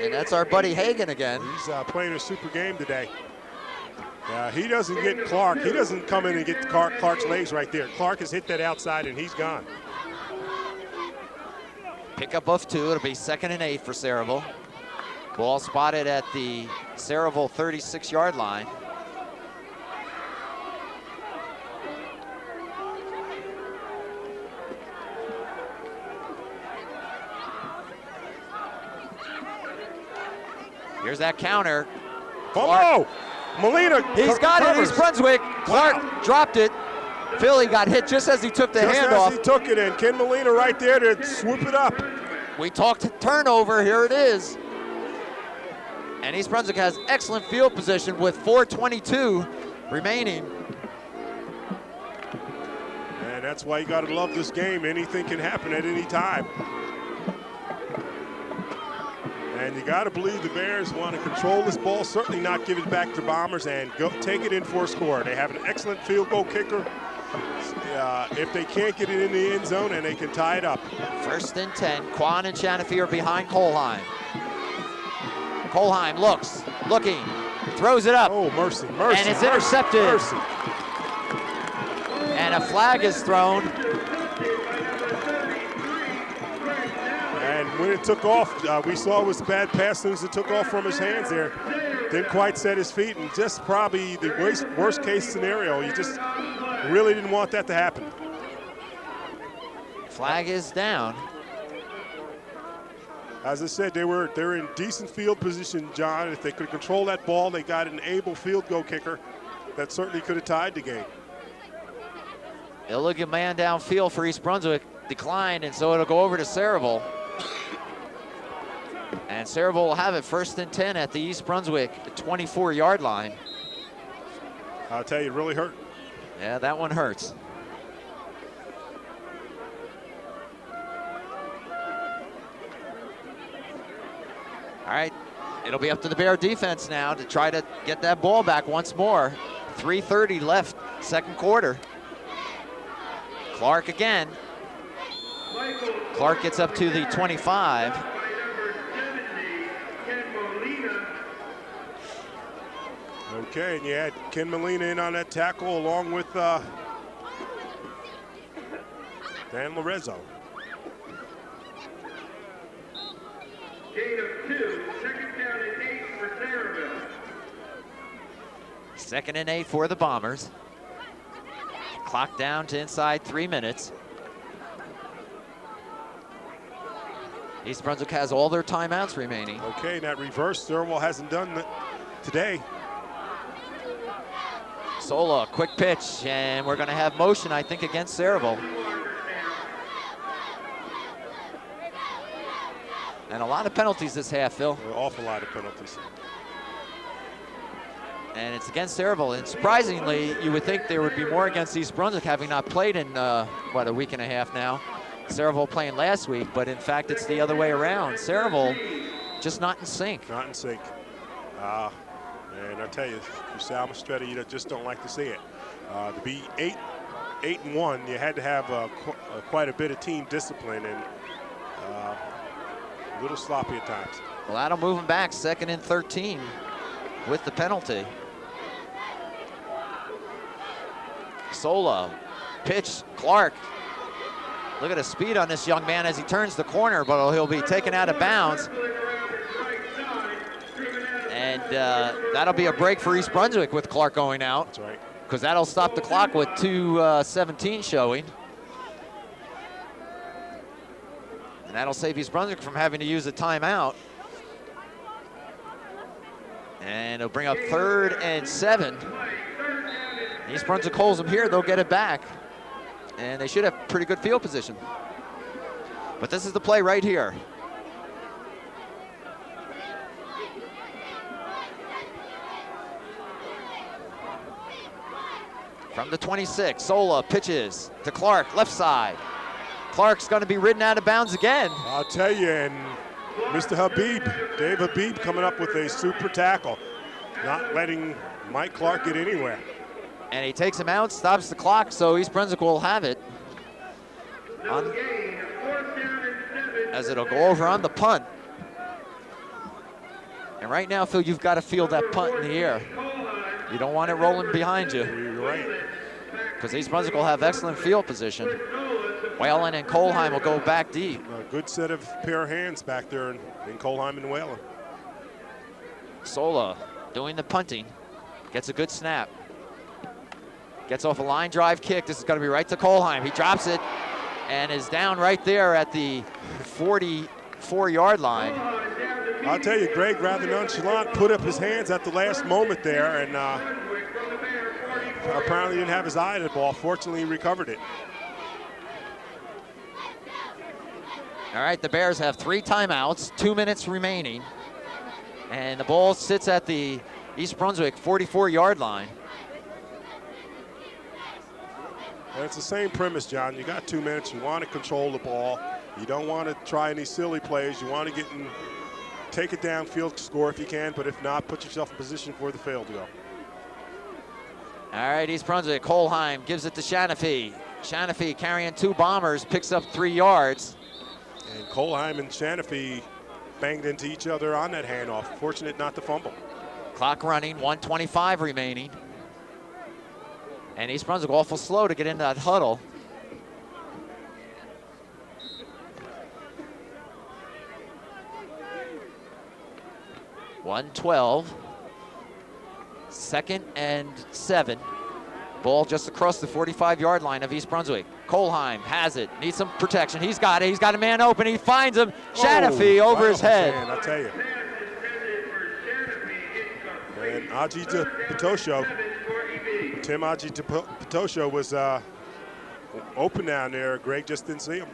And that's our buddy Hagan again. He's playing a super game today. He doesn't get Clark. He doesn't come in and get Clark's legs right there. Clark has hit that outside and he's gone. Pickup of 2. It'll be 2nd and 8 for Sayreville. Ball spotted at the Sayreville 36-yard line. Here's that counter. Oh, Molina. He's got it, East Brunswick. Clark dropped it. Philly got hit just as he took the handoff. Just as he took it in. Ken Molina right there to swoop it up. We talked turnover, here it is. And East Brunswick has excellent field position with 4:22 remaining. And that's why you got to love this game. Anything can happen at any time. And you got to believe the Bears want to control this ball, certainly not give it back to Bombers, and go take it in for a score. They have an excellent field goal kicker. If they can't get it in the end zone, and they can tie it up. 1st and 10. Quan and Shanafi are behind Colheim. Colheim looking, throws it up. Oh, mercy. And it's intercepted. Mercy. And a flag is thrown. And when it took off, we saw it was a bad pass as soon as it took off from his hands there. Didn't quite set his feet, and just probably the worst case scenario. You just really didn't want that to happen. Flag is down. As I said, they're in decent field position, John. If they could control that ball, they got an able field goal kicker that certainly could have tied the game. They'll look at man downfield for East Brunswick, declined, and so it'll go over to Sayreville. And Sayreville will have it 1st and 10 at the East Brunswick 24-yard line. I'll tell you, it really hurt. Yeah, that one hurts. All right, it'll be up to the Bear defense now to try to get that ball back once more. 3:30 left, second quarter. Clark again. Clark gets up to the 25. Okay, and you had Ken Molina in on that tackle along with Dan Lorenzo. Gain of 2, second down and 8 for Sayreville. 2nd and 8 for the Bombers. Clock down to inside 3 minutes. East Brunswick has all their timeouts remaining. Okay, and that reverse, Sayreville hasn't done that today. Sola, quick pitch, and we're going to have motion, I think, against Sayreville. And a lot of penalties this half, Phil. An awful lot of penalties. And it's against Sayreville. And surprisingly, you would think there would be more against East Brunswick, having not played in, what, a week and a half now. Sayreville playing last week, but in fact, it's the other way around. Sayreville just not in sync. Not in sync. And I tell you, for Sal Mastretta, you just don't like to see it. To be 8-1, you had to have quite a bit of team discipline and a little sloppy at times. Well, that'll move him back, 2nd and 13 with the penalty. Sola, pitch, Clark. Look at the speed on this young man as he turns the corner, but he'll be taken out of bounds. And that'll be a break for East Brunswick with Clark going out. That's right. Because that'll stop the clock with 2:17 showing. And that'll save East Brunswick from having to use a timeout. And it'll bring up 3rd and 7. East Brunswick holds them here, they'll get it back. And they should have pretty good field position. But this is the play right here. From the 26, Sola pitches to Clark, left side. Clark's going to be ridden out of bounds again. I'll tell you, and Mr. Habib, Dave Habib, coming up with a super tackle, not letting Mike Clark get anywhere. And he takes him out, stops the clock, so East Brunswick will have it. As it'll go over on the punt. And right now, Phil, you've got to field that punt in the air. You don't want it rolling behind you. You're right. Because East Brunswick will have excellent field position. Whalen and Kohlheim will go back deep. A good set of pair of hands back there in Kohlheim and Whalen. Sola doing the punting. Gets a good snap. Gets off a line drive kick. This is going to be right to Kohlheim. He drops it and is down right there at the 44-yard line. I'll tell you, Greg, rather nonchalant, put up his hands at the last moment there, and apparently didn't have his eye at the ball. Fortunately, he recovered it. All right, the Bears have 3 timeouts, 2 minutes remaining, and the ball sits at the East Brunswick 44-yard line. And it's the same premise, John. You got 2 minutes. You want to control the ball. You don't want to try any silly plays. You want to get in, take it downfield, score if you can, but if not, put yourself in position for the field goal. All right, East Brunswick, Kohlheim gives it to Shanafy. Shanafy carrying 2 Bombers, picks up 3 yards. And Kohlheim and Shanafy banged into each other on that handoff. Fortunate not to fumble. Clock running, 1:25 remaining. And East Brunswick awful slow to get into that huddle. (1:12). 2nd and 7. Ball just across the 45-yard line of East Brunswick. Kohlheim has it, needs some protection. He's got it, he's got a man open, he finds him. Shanafy over his head. Man, I tell you. And Aji Patosho, Tim Aji Patosho was open down there. Greg just didn't see him.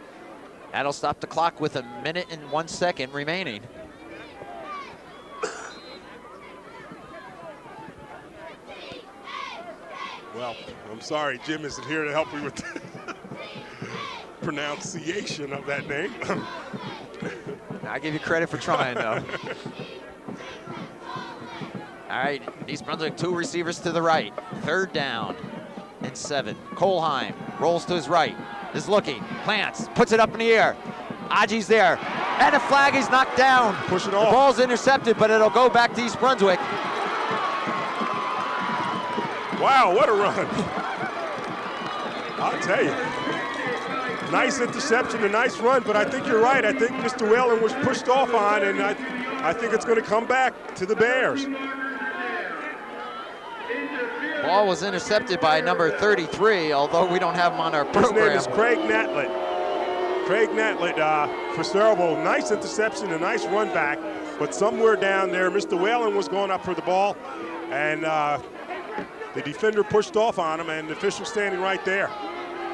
That'll stop the clock with 1 minute and 1 second remaining. Well, I'm sorry, Jim isn't here to help me with the pronunciation of that name. I give you credit for trying, though. All right, East Brunswick, 2 receivers to the right. 3rd down and 7. Kohlheim rolls to his right. is looking, plants, puts it up in the air. Aji's there, and a flag is knocked down. Push it The off. ball's intercepted, but it'll go back to East Brunswick. Wow, what a run. I'll tell you. Nice interception, a nice run, but I think you're right. I think Mr. Whalen was pushed off on, and I think it's going to come back to the Bears. Ball was intercepted by number 33, although we don't have him on our program. His name is Craig Natlett. Craig Natlett for Sayreville. Nice interception, a nice run back, but somewhere down there, Mr. Whalen was going up for the ball, and the defender pushed off on him, and the official standing right there.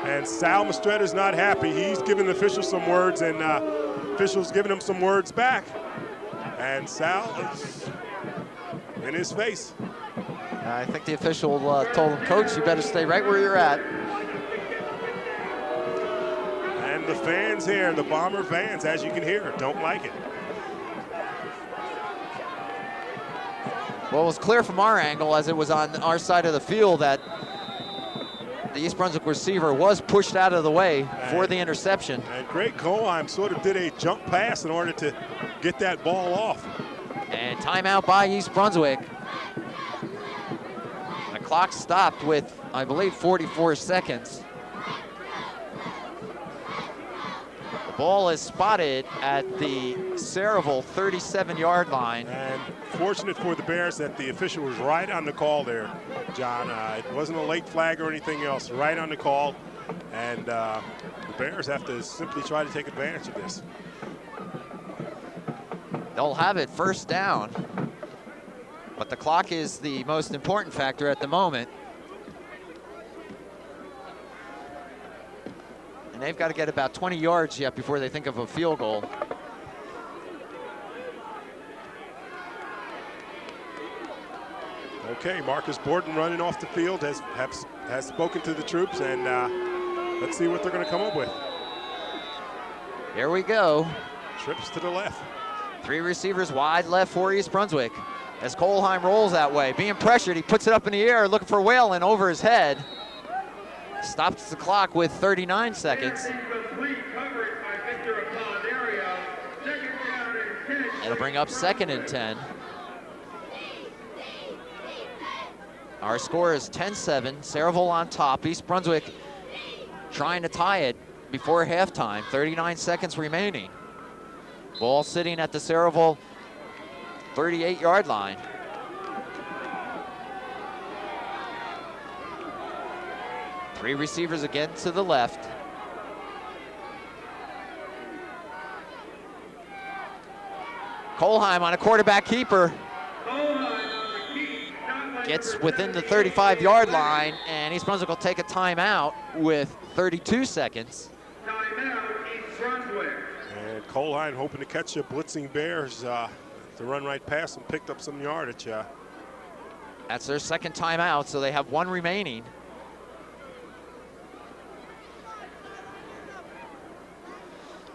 And Sal Mastretta's not happy. He's giving the official some words, and officials giving him some words back. And Sal is in his face. I think the official told him, Coach, you better stay right where you're at. And the fans here, the Bomber fans, as you can hear, don't like it. Well, it was clear from our angle, as it was on our side of the field, that the East Brunswick receiver was pushed out of the way for the interception. And Greg Kohlheim sort of did a jump pass in order to get that ball off. And timeout by East Brunswick. The clock stopped with, I believe, 44 seconds. The ball is spotted at the Sayreville 37-yard line. And fortunate for the Bears that the official was right on the call there, John. It wasn't a late flag or anything else, right on the call. And the Bears have to simply try to take advantage of this. They'll have it first down, but the clock is the most important factor at the moment. And they've got to get about 20 yards yet before they think of a field goal. Okay, Marcus Borden running off the field has spoken to the troops, and let's see what they're going to come up with. Here we go. Trips to the left. 3 receivers wide left for East Brunswick. As Kohlheim rolls that way, being pressured, he puts it up in the air, looking for Whalen over his head. Stops the clock with 39 seconds. It'll bring up 2nd and 10. Our score is 10-7, Sayreville on top. East Brunswick trying to tie it before halftime, 39 seconds remaining. Ball sitting at the Sayreville 38-yard line. Three receivers again to the left. Kohlheim on a quarterback keeper. Gets within the 35-yard line, and East Brunswick will take a timeout with 32 seconds. Timeout, East Brunswick. And Kohlheim hoping to catch the blitzing Bears to run right past and picked up some yardage. That's their second timeout, so they have one remaining.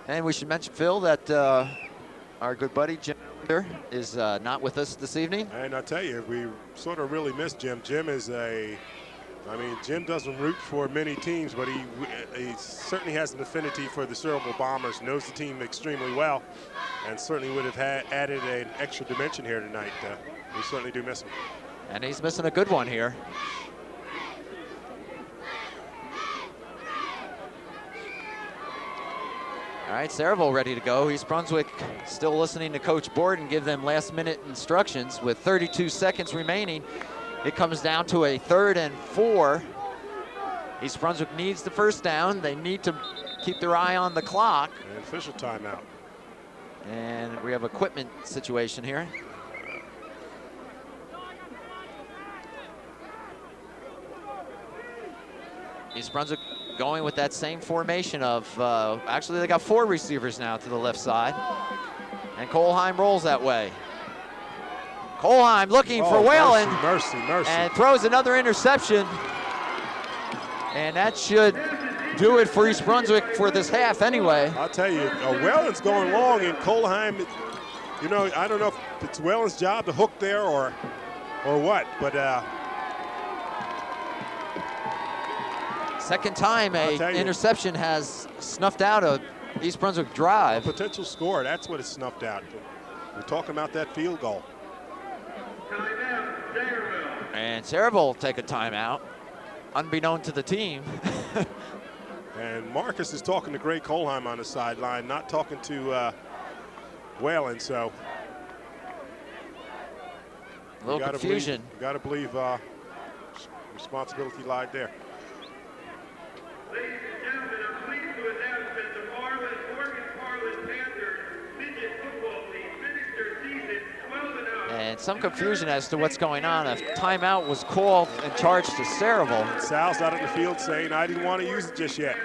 And we should mention, Phil, that our good buddy Jim is not with us this evening. And I tell you, we sort of really miss Jim. Jim is Jim doesn't root for many teams, but he certainly has an affinity for the Sayreville Bombers, knows the team extremely well, and certainly would have added an extra dimension here tonight. We certainly do miss him. And he's missing a good one here. All right, Sayreville ready to go. East Brunswick still listening to Coach Borden give them last-minute instructions with 32 seconds remaining. It comes down to a 3rd and 4. East Brunswick needs the first down. They need to keep their eye on the clock. An official timeout. And we have equipment situation here. East Brunswick going with that same formation of, actually they got 4 receivers now to the left side. And Kohlheim rolls that way. Kohlheim looking for Whalen. Mercy. And throws another interception. And that should do it for East Brunswick for this half anyway. I'll tell you, Whalen's going long, and Kohlheim, I don't know if it's Whalen's job to hook there or what, but Second time I'll a tell you. interception has snuffed out a East Brunswick drive. Potential score, that's what it's snuffed out. We're talking about that field goal. Timeout, Sayreville. And Sayreville will take a timeout, unbeknown to the team. And Marcus is talking to Greg Kohlheim on the sideline, not talking to Whalen, so. A little confusion. You got to believe responsibility lied there. Ladies and gentlemen, I'm pleased to announce that the Morgan Parlin Panthers midget football team finished their season 12-0. And some confusion as to what's going on. A timeout was called and charged to Sayreville. Sal's out on the field saying, I didn't want to use it just yet.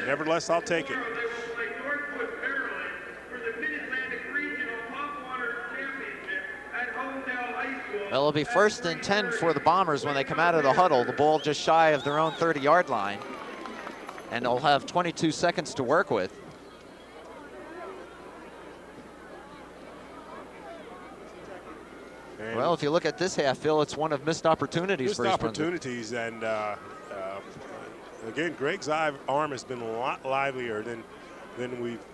Nevertheless, I'll take it. They will play Northwood, Maryland for the Mid-Atlantic Regional Pop Warner Championship at Homedale High School. Well, it'll be 1st and 10 for the Bombers when they come out of the huddle. The ball just shy of their own 30-yard line. And they'll have 22 seconds to work with. And Well, if you look at this half, Phil, it's one of missed opportunities for East Brunswick. opportunities, and again, Greg's arm has been a lot livelier than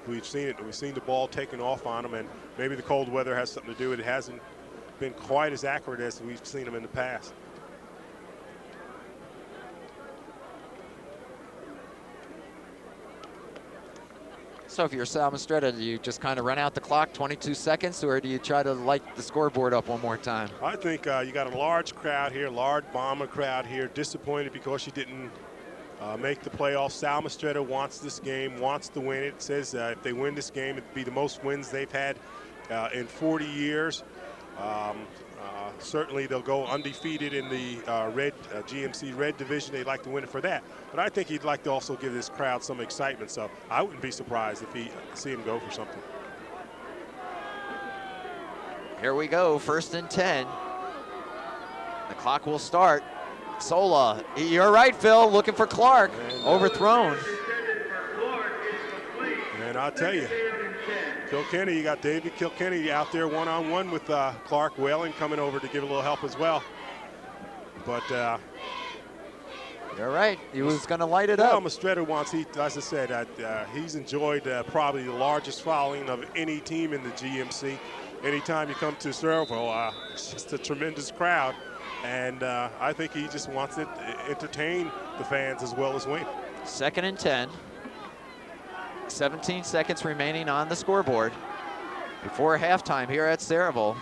we've seen it. We've seen the ball taken off on him, and maybe the cold weather has something to do with it. It hasn't been quite as accurate as we've seen him in the past. So if you're Sal Mistretta, do you just kind of run out the clock, 22 seconds, or do you try to light the scoreboard up one more time? I think you got a large crowd here, large Bomber crowd here, disappointed because you didn't make the playoffs. Sal Mistretta wants this game, wants to win it. Says if they win this game, it'd be the most wins they've had in 40 years. Certainly they'll go undefeated in the GMC Red Division. They'd like to win it for that. But I think he'd like to also give this crowd some excitement. So I wouldn't be surprised if he see him go for something. Here we go, 1st and 10. The clock will start. Sola, you're right, Phil, looking for Clark, And, overthrown. Intended for Clark is complete. And I'll tell you, 2nd and 10. Kilkenny, you got David Kilkenny out there one-on-one with Clark. Whalen coming over to give a little help as well. But You're right, he was going to light it Sal up. Mistretta wants, as I said, he's enjoyed probably the largest following of any team in the GMC. Anytime you come to Sayreville, it's just a tremendous crowd. And I think he just wants to entertain the fans as well as win. 2nd and 10. 17 seconds remaining on the scoreboard before halftime here at Sayreville.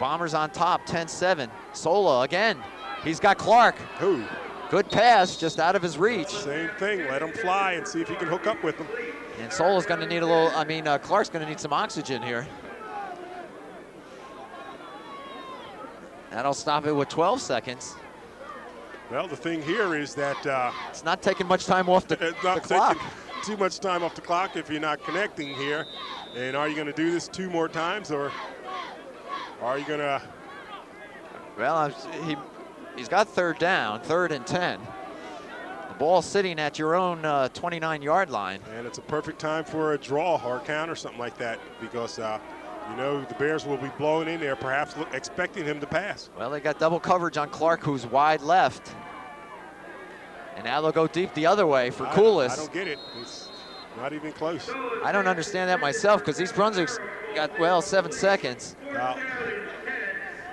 Bombers on top, 10-7. Sola again. He's got Clark. Who? Good pass, just out of his reach. Same thing. Let him fly and see if he can hook up with them. And Sola's going to need a little, Clark's going to need some oxygen here. That'll stop it with 12 seconds. Well, the thing here is that It's not taking much time off the it's not clock. taking too much time off the clock if you're not connecting here. And are you going to do this 2 more times, or are you going to? Well, he's got 3rd down, 3rd and 10. The ball sitting at your own 29-yard line. And it's a perfect time for a draw or a count or something like that, because you know the Bears will be blowing in there, perhaps expecting him to pass. Well, they got double coverage on Clark, who's wide left. And now they'll go deep the other way for Koulis. I don't get it. It's not even close. I don't understand that myself, because East Brunswick's got, well, 7 seconds. Now,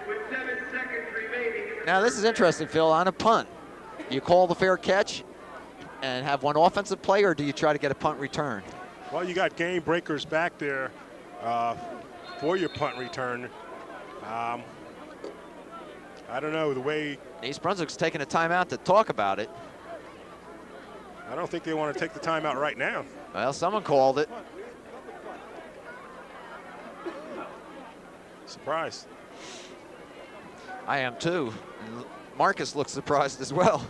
With 7 seconds remaining in the Now, this is interesting, Phil. On a punt, you call the fair catch and have one offensive play, or do you try to get a punt return? well, you got game breakers back there for your punt return. I don't know, the way East Brunswick's taking a timeout to talk about it. I don't think they want to take the timeout right now. Well, someone called it. Surprise. I am too. And Marcus looks surprised as well.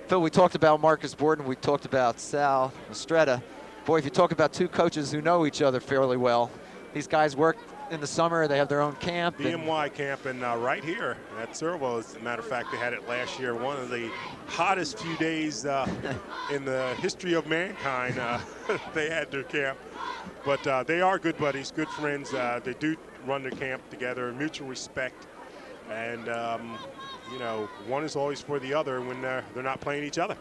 Phil, we talked about Marcus Borden. We talked about Sal Mistretta. Boy, if you talk about 2 coaches who know each other fairly well, these guys work in the summer. They have their own camp. BMY camp, and right here at Sayreville, as a matter of fact, they had it last year. One of the hottest few days in the history of mankind. They had their camp. But they are good buddies, good friends. They do run their camp together, mutual respect. And, you know, one is always for the other when they're not playing each other.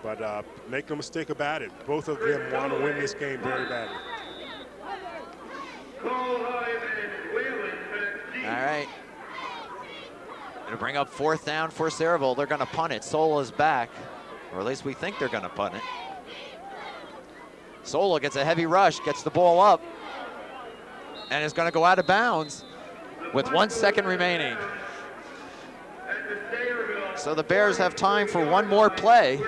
But make no mistake about it, both of them want to win this game very badly. All right. Gonna bring up 4th down for Sayreville. They're gonna punt it. Sola's back, or at least we think they're gonna punt it. Sola gets a heavy rush, gets the ball up, and is gonna go out of bounds with 1 second remaining. So the Bears have time for one more play.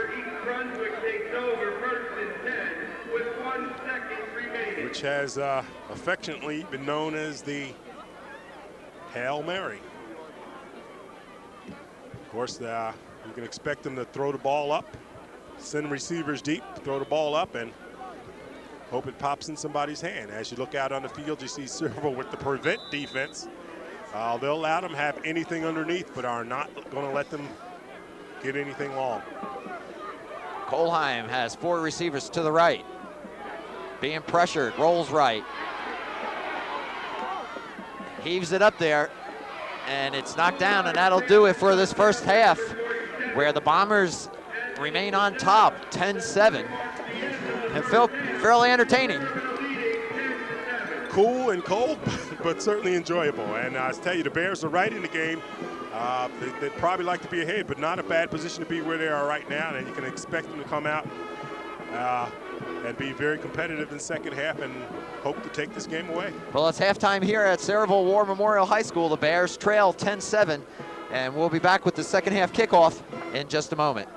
Brunswick takes over 1st and 10 with 1 second remaining. Which has affectionately been known as the Hail Mary. Of course, you can expect them to throw the ball up, send receivers deep, throw the ball up, and hope it pops in somebody's hand. As you look out on the field, you see Sayreville with the prevent defense. They'll allow them to have anything underneath, but are not going to let them get anything long. Kohlheim has 4 receivers to the right. Being pressured, rolls right. Heaves it up there, and it's knocked down, and that'll do it for this first half, where the Bombers remain on top, 10-7. And fairly entertaining. Cool and cold, but certainly enjoyable. And I tell you, the Bears are right in the game. They'd probably like to be ahead, but not a bad position to be where they are right now. And you can expect them to come out and be very competitive in the second half and hope to take this game away. Well, it's halftime here at Sayreville War Memorial High School. The Bears trail 10-7, and we'll be back with the second half kickoff in just a moment.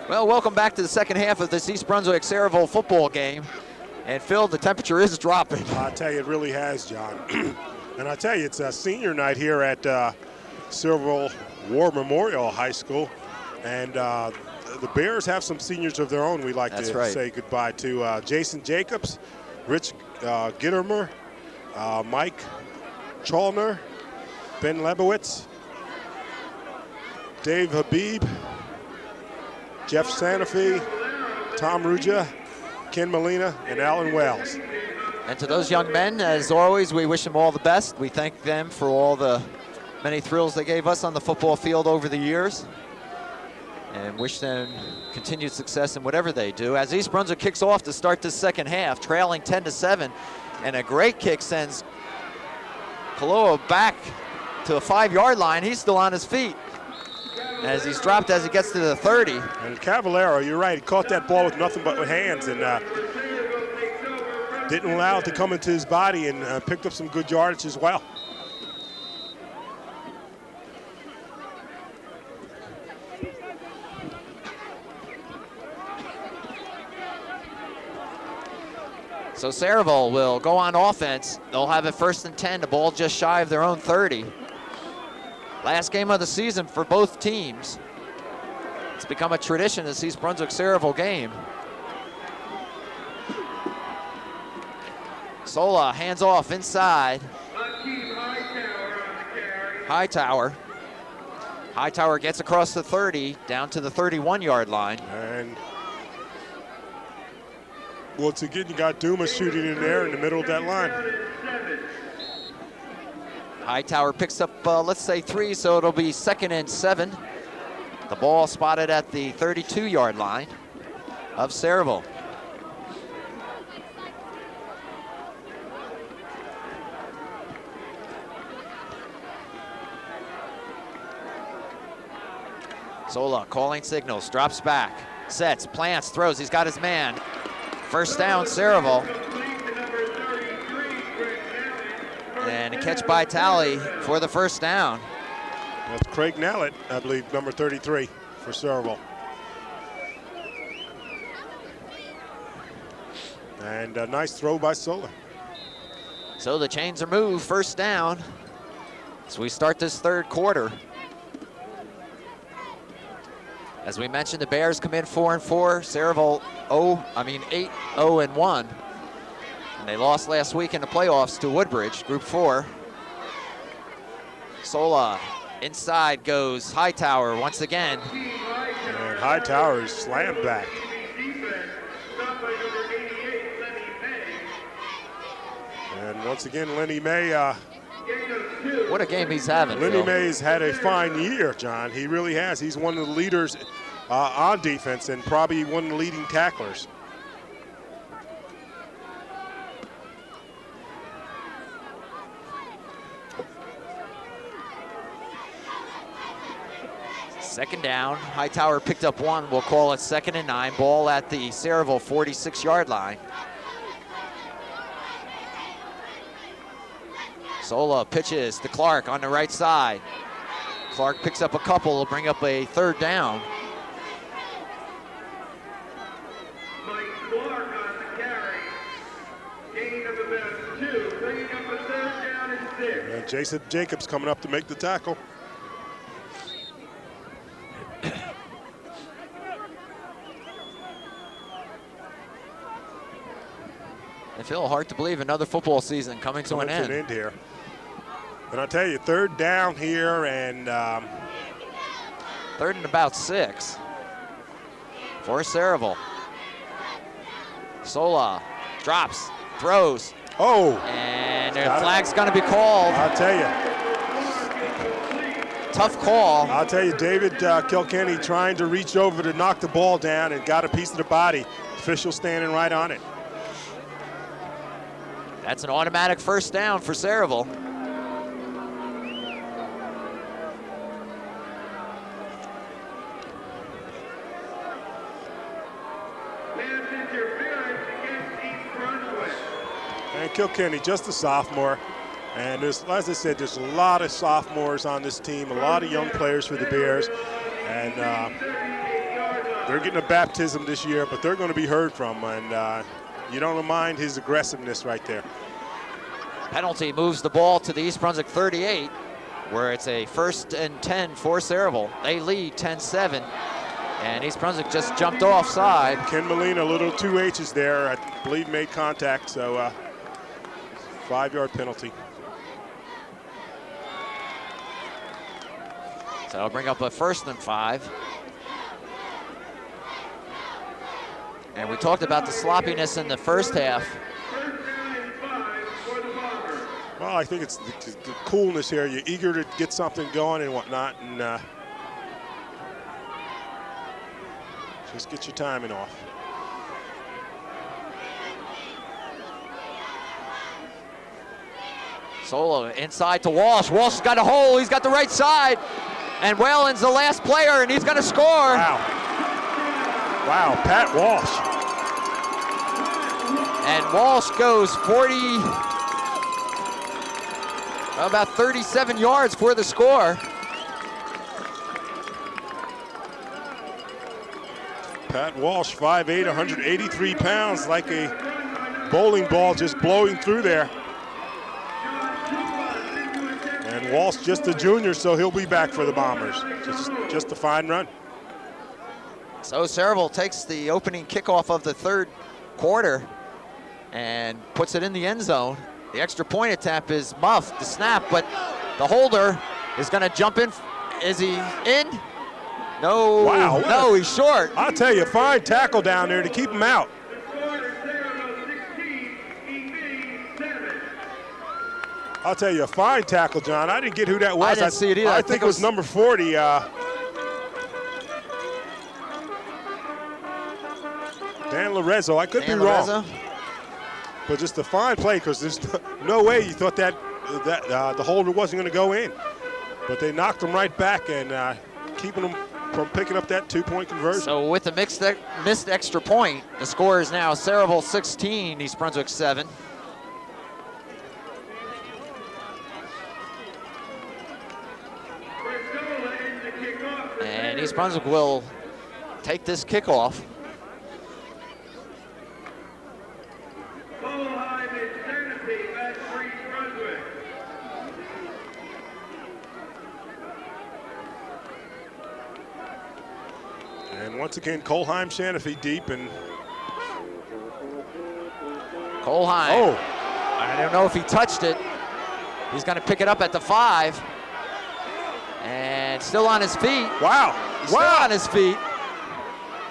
Well, welcome back to the second half of this East Brunswick-Sayreville football game. And Phil, the temperature is dropping. I tell you, it really has, John. And I tell you, it's a senior night here at Sayreville War Memorial High School. And the Bears have some seniors of their own we'd like to say goodbye to. Jason Jacobs, Rich Gittermer, Mike Chalner, Ben Lebowitz, Dave Habib, Jeff Sanofi, Tom Ruja, Ken Molina, and Alan Wells. And to those young men, as always, we wish them all the best. We thank them for all the many thrills they gave us on the football field over the years, and wish them continued success in whatever they do. As East Brunswick kicks off to start this second half, trailing 10-7, and a great kick sends Kaloa back to the 5-yard line. He's still on his feet as he's dropped as he gets to the 30. And Cavallero, you're right, he caught that ball with nothing but with hands and didn't allow it to come into his body, and picked up some good yardage as well. So Sayreville will go on offense. They'll have it 1st and 10, the ball just shy of their own 30. Last game of the season for both teams. It's become a tradition, this East Brunswick-Sayreville game. Sola hands off inside. Hightower. Hightower gets across the 30, down to the 31-yard line. And once again, you got Dumas shooting in there in the middle of that line. Hightower picks up, let's say 3, so it'll be 2nd and 7. The ball spotted at the 32-yard line of Sayreville. Sola calling signals, drops back, sets, plants, throws, he's got his man. First down, Sayreville. And a catch by Talley for the first down. That's Craig Nallett, I believe, number 33 for Sayreville. And a nice throw by Sola. So the chains are moved, first down. So we start this third quarter. As we mentioned, the Bears come in 4-4. Sayreville 8-0-1. And they lost last week in the playoffs to Woodbridge, Group 4. Sola inside goes Hightower once again. And Hightower is slammed back. And once again, Lenny May. What a game he's having. Lenny Phil. May's had a fine year, John. He really has. He's one of the leaders on defense and probably one of the leading tacklers. Second down. Hightower picked up one. We'll call it 2nd and 9. Ball at the Sayreville 46-yard line. Sola pitches to Clark on the right side. Clark picks up a couple. Will bring up a 3rd down. Mike Clark on the carry. Gain of about 2. Bringing up a 3rd down and 6. And Jason Jacobs coming up to make the tackle. I feel hard to believe another football season coming to an end. Here. And I'll tell you, 3rd down here and 3rd and about 6 for Sayreville. Sola drops, throws. Oh! And the flag's going to be called. I'll tell you. Tough call. I'll tell you, David Kilkenny trying to reach over to knock the ball down and got a piece of the body. Official standing right on it. That's an automatic 1st down for Sayreville. Pass interference against East Brunswick. And Kilkenny, just a sophomore. And there's, as I said, there's a lot of sophomores on this team, a lot of young players for the Bears. And they're getting a baptism this year, but they're going to be heard from. And you don't mind his aggressiveness right there. Penalty moves the ball to the East Brunswick 38, where it's a 1st and 10 for Sayreville. They lead 10-7, and East Brunswick just jumped offside. Ken Molina, a little 2 H's there, I believe made contact, so 5-yard penalty. So I'll bring up a 1st and 5. And we talked about the sloppiness in the first half. Well, I think it's the coolness here. You're eager to get something going and whatnot, and just get your timing off. Solo inside to Walsh. Walsh has got a hole. He's got the right side. And Whalen's the last player, and he's going to score. Wow. Wow, Pat Walsh. And Walsh goes about 37 yards for the score. Pat Walsh, 5'8", 183 pounds, like a bowling ball just blowing through there. And Walsh just a junior, so he'll be back for the Bombers. Just a fine run. So Sayreville takes the opening kickoff of the 3rd quarter and puts it in the end zone. The extra point attempt is muffed, the snap, but the holder is going to jump in. Is he in? No. Wow. No, he's short. I'll tell you, fine tackle down there to keep him out. I'll tell you, a fine tackle, John. I didn't get who that was. I didn't see it either. I think it was number 40. Dan Lorenzo. I could be wrong. But just a fine play, because there's no way you thought that the holder wasn't going to go in. But they knocked him right back and keeping him from picking up that 2-point conversion. So with the missed extra point, the score is now Sayreville 16, East Brunswick 7. And East Brunswick will take this kickoff. And once again, Colheim Shanaffy deep, and Colheim. oh, I don't know if he touched it. He's going to pick it up at the 5. And still on his feet. wow, Still on his feet.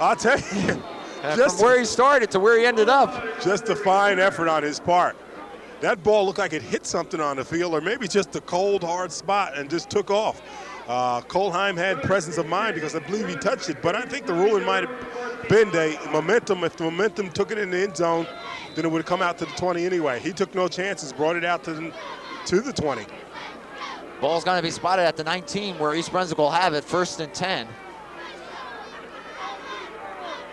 I'll tell you, From where he started to where he ended up. just a fine effort on his part. That ball looked like it hit something on the field, or maybe just a cold, hard spot and just took off. Colheim had presence of mind because I believe he touched it, but I think the ruling might have been the momentum. If the momentum took it in the end zone, then it would have come out to the 20 anyway. He took no chances, brought it out to the 20. Ball's going to be spotted at the 19 where East Brunswick will have it, 1st and 10.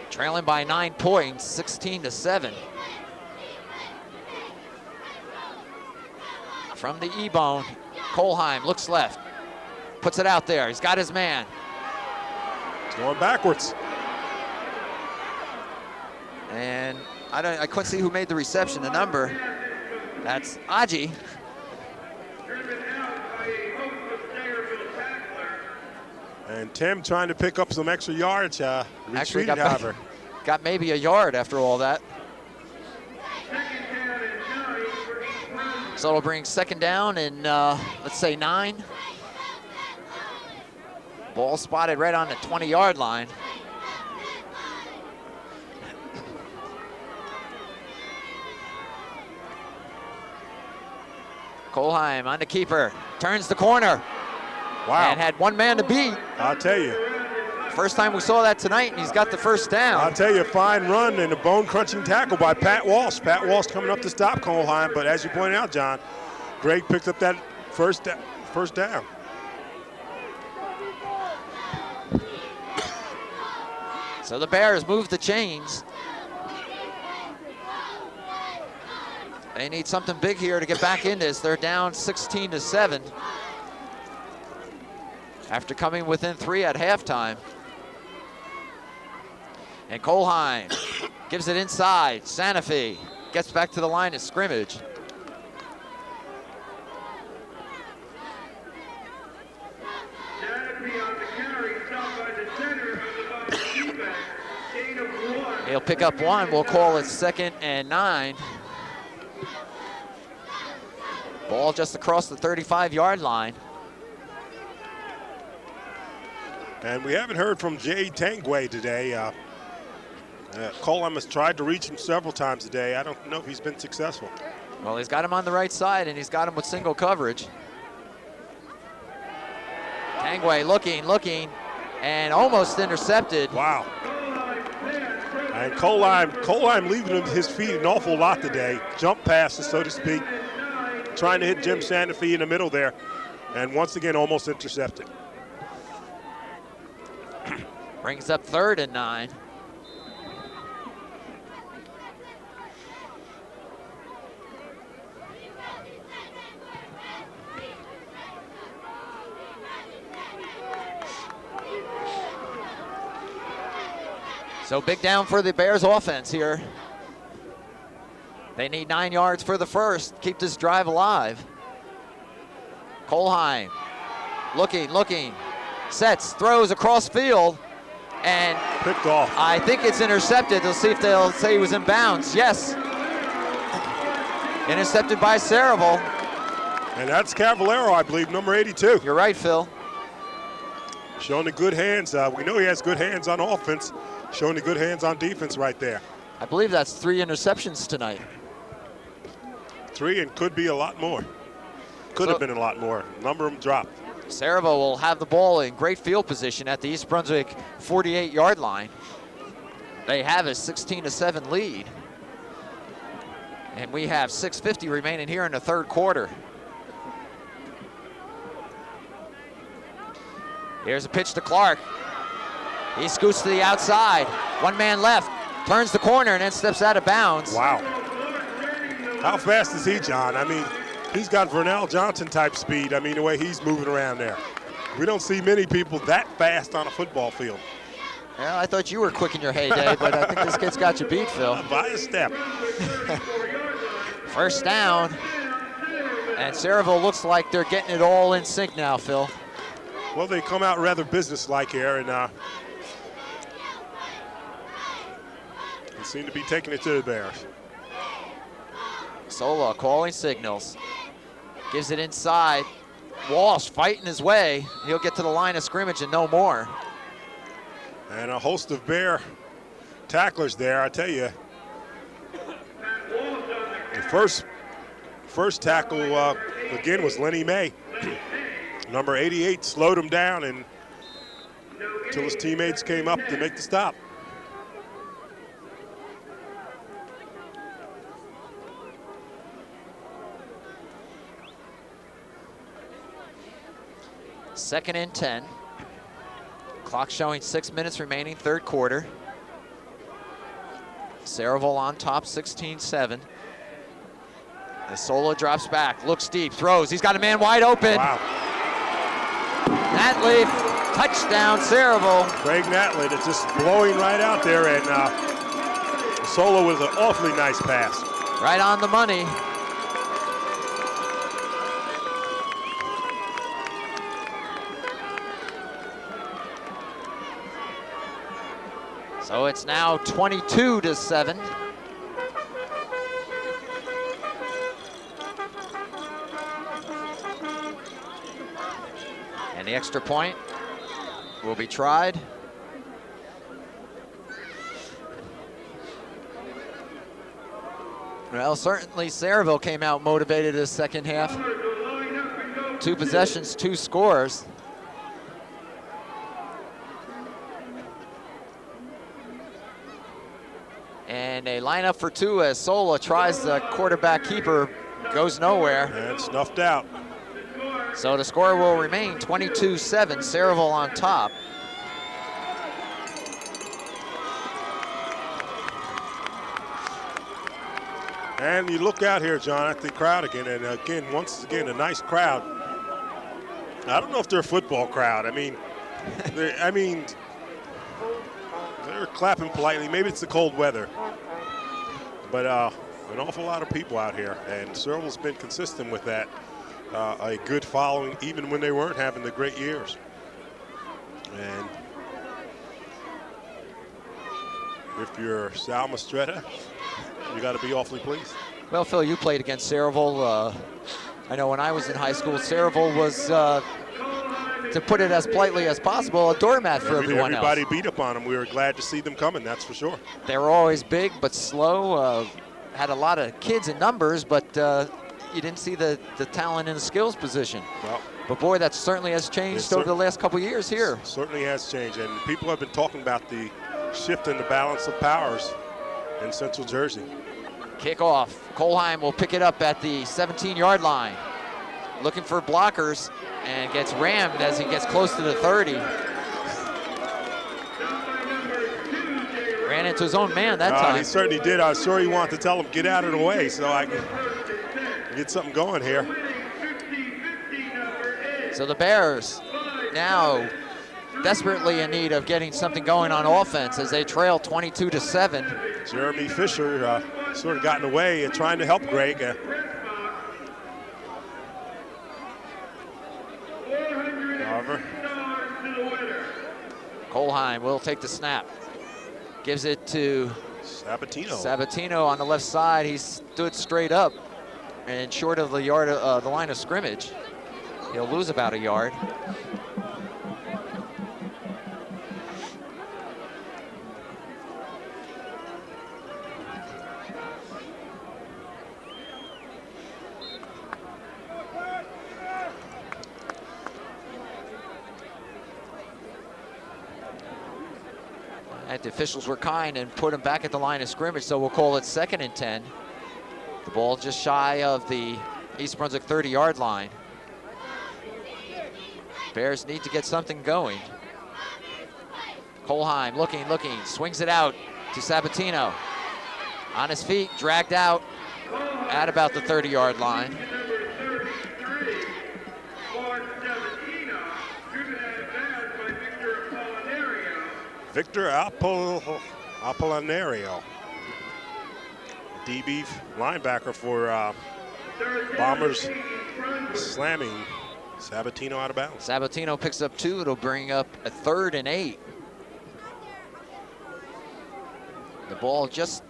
Trailing by 9 points, 16-7. From the E-bone, Colheim looks left, puts it out there. He's got his man. It's going backwards. And I couldn't see who made the reception. The number, that's Aji. Driven out by a host of Sayreville tacklers. And Tim trying to pick up some extra yardage. Actually Retreated, however. got maybe a yard after all that. Second down and 9 for East Brunswick. So it'll bring 2nd down and let's say 9. Ball spotted right on the 20-yard line. Colheim on the keeper, turns the corner. Wow. And had one man to beat. I'll tell you. First time we saw that tonight, and he's got the 1st down. I'll tell you, a fine run and a bone-crunching tackle by Pat Walsh. Pat Walsh coming up to stop Colheim, but as you pointed out, John, Greg picked up that first down. So the Bears move the chains. They need something big here to get back in this. They're down 16-7 after coming within 3 at halftime. And Colheim gives it inside. Sanofi gets back to the line of scrimmage. Sanofi on the carry, stopped by the center of the box defense. Gain of 1. He'll pick up 1. We'll call it 2nd and 9. Ball just across the 35-yard line. And we haven't heard from Jay Tangway today. Colheim has tried to reach him several times today. I don't know if he's been successful. Well, he's got him on the right side, and he's got him with single coverage. Tangway looking, and almost intercepted. Wow. And Colheim leaving his feet an awful lot today. Jump passes, so to speak. Trying to hit Jim Sanofi in the middle there. And once again, almost intercepted. Brings up 3rd and 9. So big down for the Bears offense here. They need 9 yards for the first, keep this drive alive. Colheim looking, sets, throws across field, and picked off. I think it's intercepted. They'll see if they'll say he was in bounds. Yes. Intercepted by Sayreville. And that's Cavallero, I believe, number 82. You're right, Phil. Showing the good hands. We know he has good hands on offense. Showing the good hands on defense right there. I believe that's 3 interceptions tonight. 3 and could be a lot more. Could have been a lot more. A number of them dropped. Sayreville will have the ball in great field position at the East Brunswick 48-yard line. They have a 16-7 lead. And we have 6:50 remaining here in the 3rd quarter. Here's a pitch to Clark. He scoots to the outside. One man left, turns the corner, and then steps out of bounds. Wow. How fast is he, John? I mean, he's got Vernell Johnson type speed. I mean, the way he's moving around there. We don't see many people that fast on a football field. Well, I thought you were quick in your heyday, but I think this kid's got you beat, Phil. By a step. 1st down. And Sayreville looks like they're getting it all in sync now, Phil. Well, they come out rather businesslike here, and They seem to be taking it to the Bears. Sola calling signals. Gives it inside. Walsh fighting his way. He'll get to the line of scrimmage and no more. And a host of Bear tacklers there, I tell you. The first tackle, again, was Lenny May. Number 88 slowed him down until his teammates came up to make the stop. Second and 10. Clock showing 6 minutes remaining, third quarter. Sayreville on top, 16-7. As Solo drops back, looks deep, throws. He's got a man wide open. Wow. Natley, touchdown, Sayreville. Craig Natley, it's just blowing right out there, and Solo with an awfully nice pass. Right on the money. So it's now 22-7. And the extra point will be tried. Well, certainly Sayreville came out motivated this second half. 2 possessions, 2 scores. And a lineup for 2 as Sola tries the quarterback keeper, goes nowhere. And snuffed out. So the score will remain 22-7, Sayreville on top. And you look out here, John, at the crowd again, and again, once again, a nice crowd. I don't know if they're a football crowd. I mean, they're clapping politely. Maybe it's the cold weather. But an awful lot of people out here, and Sayreville's been consistent with that. A good following, even when they weren't having the great years. And if you're Sal Mastretta, you got to be awfully pleased. Well, Phil, you played against Sayreville. I know when I was in high school, Sayreville was, to put it as politely as possible, a doormat for everyone else. Everybody beat up on them. We were glad to see them coming, that's for sure. They were always big but slow, had a lot of kids in numbers, but you didn't see the talent in the skills position. Well, but boy, that certainly has changed over the last couple years here. Certainly has changed, and people have been talking about the shift in the balance of powers in Central Jersey. Kickoff. Kolheim will pick it up at the 17-yard line. Looking for blockers and gets rammed as he gets close to the 30. Ran into his own man that time. He certainly did. I was sure he wanted to tell him, get out of the way so I can get something going here. So the Bears now desperately in need of getting something going on offense as they trail 22-7. Jeremy Fisher sort of got in the way and trying to help Greg. However, Kolheim will take the snap. Gives it to Sabatino. Sabatino on the left side. He stood straight up and short of the the line of scrimmage. He'll lose about a yard. The officials were kind and put him back at the line of scrimmage, so we'll call it 2nd and 10. The ball just shy of the East Brunswick 30-yard line. Bears need to get something going. Kolheim looking, swings it out to Sabatino. On his feet, dragged out at about the 30-yard line. Victor Apollinario, DB linebacker for Bombers, slamming Sabatino out of bounds. Sabatino picks up 2. It'll bring up a 3rd and 8. The ball just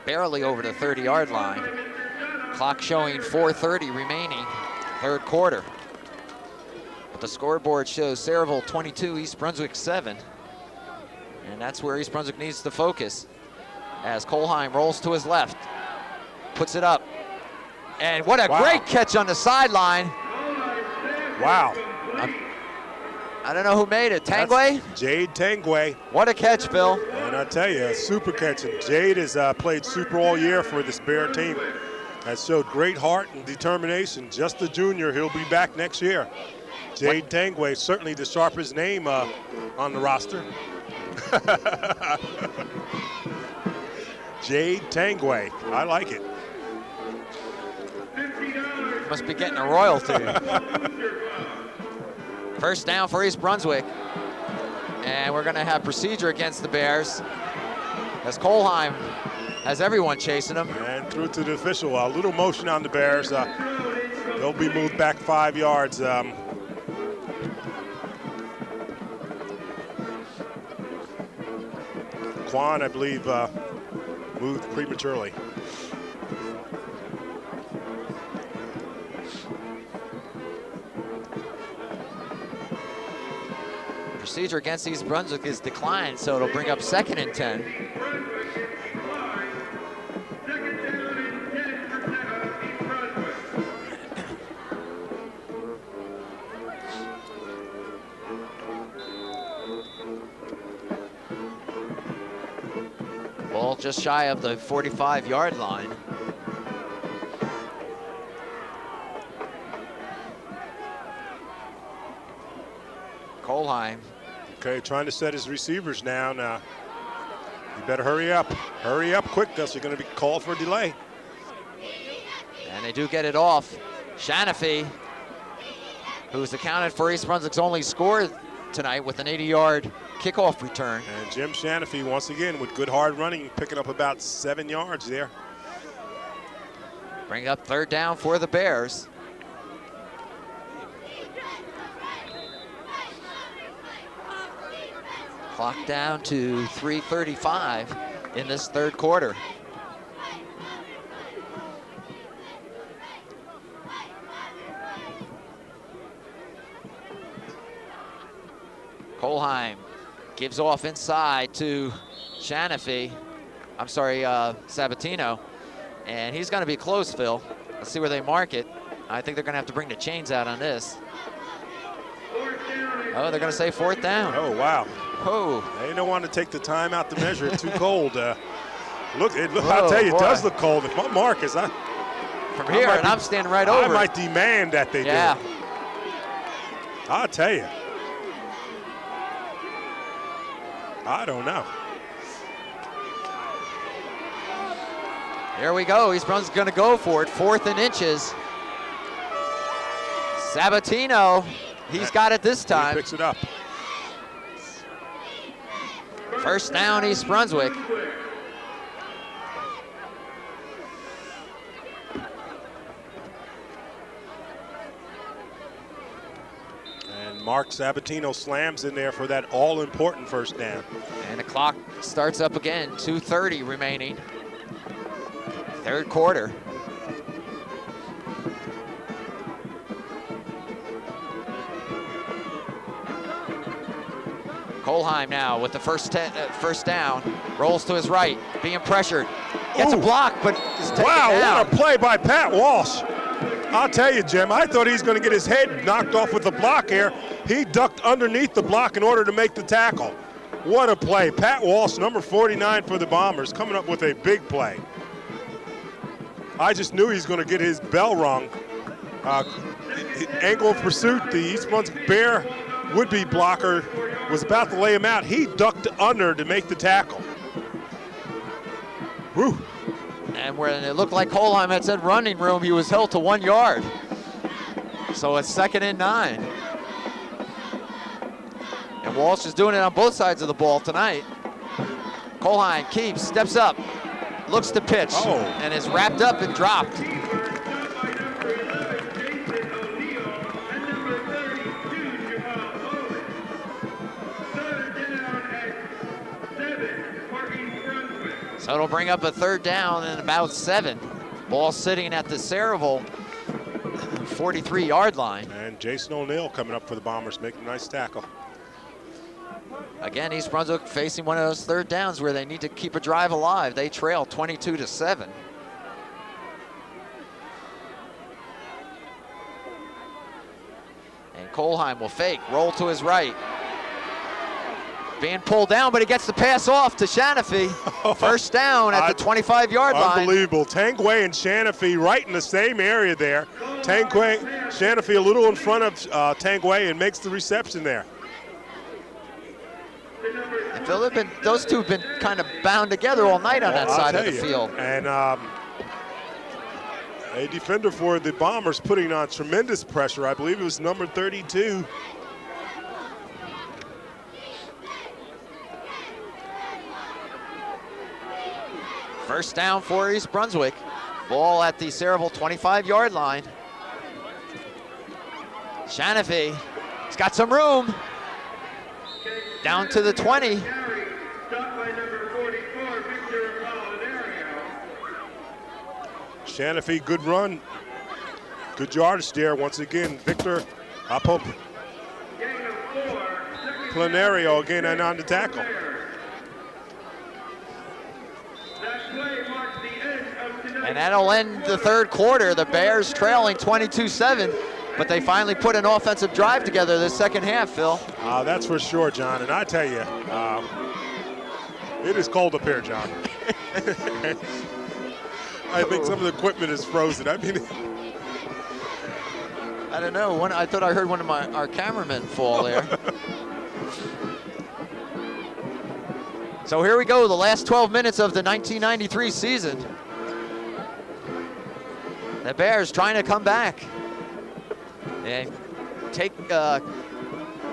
barely over the 30-yard line. Clock showing 4:30 remaining, third quarter. But the scoreboard shows Sayreville 22, East Brunswick 7. And that's where East Brunswick needs to focus. As Kolheim rolls to his left, puts it up. And what a great catch on the sideline. Wow. I don't know who made it. Tangway? Jade Tangway. What a catch, Bill. And I tell you, a super catch. And Jade has played super all year for this Bear team. Has showed great heart and determination. Just a junior, he'll be back next year. Jade Tangway, certainly the sharpest name on the roster. Jade Tangway, I like it. Must be getting a royalty. First down for East Brunswick. And we're gonna have procedure against the Bears as Kolheim has everyone chasing them. And through to the official, a little motion on the Bears. They'll be moved back 5 yards. Quan, I believe, moved prematurely. Procedure against East Brunswick is declined, so it'll bring up 2nd and 10. Ball just shy of the 45-yard line. Kolheim. Okay, trying to set his receivers down. You better hurry up. Hurry up quick, because you're going to be called for a delay. And they do get it off. Shanafi, who's accounted for East Brunswick's only score tonight with an 80-yard kickoff return. And Jim Shanafi, once again, with good hard running, picking up about 7 yards there. Bring up 3rd down for the Bears. Clock down to 3:35 in this 3rd quarter. Kolheim gives off inside to Shanafi. I'm sorry, Sabatino. And he's going to be close, Phil. Let's see where they mark it. I think they're going to have to bring the chains out on this. Oh, they're going to say 4th down. Oh, wow. Oh. They don't want to take the time out to measure it. Too cold. Look, Whoa, I'll tell you, boy. it does look cold. If my mark is, From here, and I'm standing right over I it. might demand that they do it. I'll tell you. I don't know. There we go. East Brunswick's going to go for it. 4th and inches. Sabatino, he's got it this time. He picks it up. 1st down, East Brunswick. And Mark Sabatino slams in there for that all-important 1st down. And the clock starts up again. 2:30 remaining. 3rd quarter. Kolheim now with the first down. Rolls to his right, being pressured. Gets a block, but is taken down. Wow, what a play by Pat Walsh. I'll tell you, Jim, I thought he was going to get his head knocked off with the block here. He ducked underneath the block in order to make the tackle. What a play. Pat Walsh, number 49 for the Bombers, coming up with a big play. I just knew he was going to get his bell rung. Angle of pursuit, the East Brunswick Bear would-be blocker was about to lay him out. He ducked under to make the tackle. Whew. And when it looked like Kolheim had said running room, he was held to 1 yard. So it's 2nd and 9. And Walsh is doing it on both sides of the ball tonight. Kolheim keeps, steps up, looks to pitch, and is wrapped up and dropped. Third down at 7, marking from So it'll bring up a 3rd down and about 7. Ball sitting at the Sayreville 43-yard line. And Jason O'Neill coming up for the Bombers, making a nice tackle. Again, East Brunswick facing one of those 3rd downs where they need to keep a drive alive. They trail 22-7. And Kohlheim will fake, roll to his right. Being pulled down, but he gets the pass off to Shanafi. 1st down at the 25-yard line. Unbelievable. Tangway and Shanafi right in the same area there. Shanafi a little in front of Tangway and makes the reception there. And Phil, those two have been kind of bound together all night on that side of the field. And a defender for the Bombers putting on tremendous pressure. I believe it was number 32. First down for East Brunswick. Ball at the Sayreville 25-yard line. Shanafi, he's got some room. Down to the 20. Stopped by number 44, Victor Apollinario. Shanafi, good run. Good yardage there. Once again, Victor Apollinario again and on the tackle. And that'll end the 3rd quarter. The Bears trailing 22-7, but they finally put an offensive drive together this 2nd half, Phil. That's for sure, John. And I tell you, it is cold up here, John. I think some of the equipment is frozen. I mean, I don't know. I thought I heard one of our cameramen fall there. So here we go, the last 12 minutes of the 1993 season. The Bears trying to come back and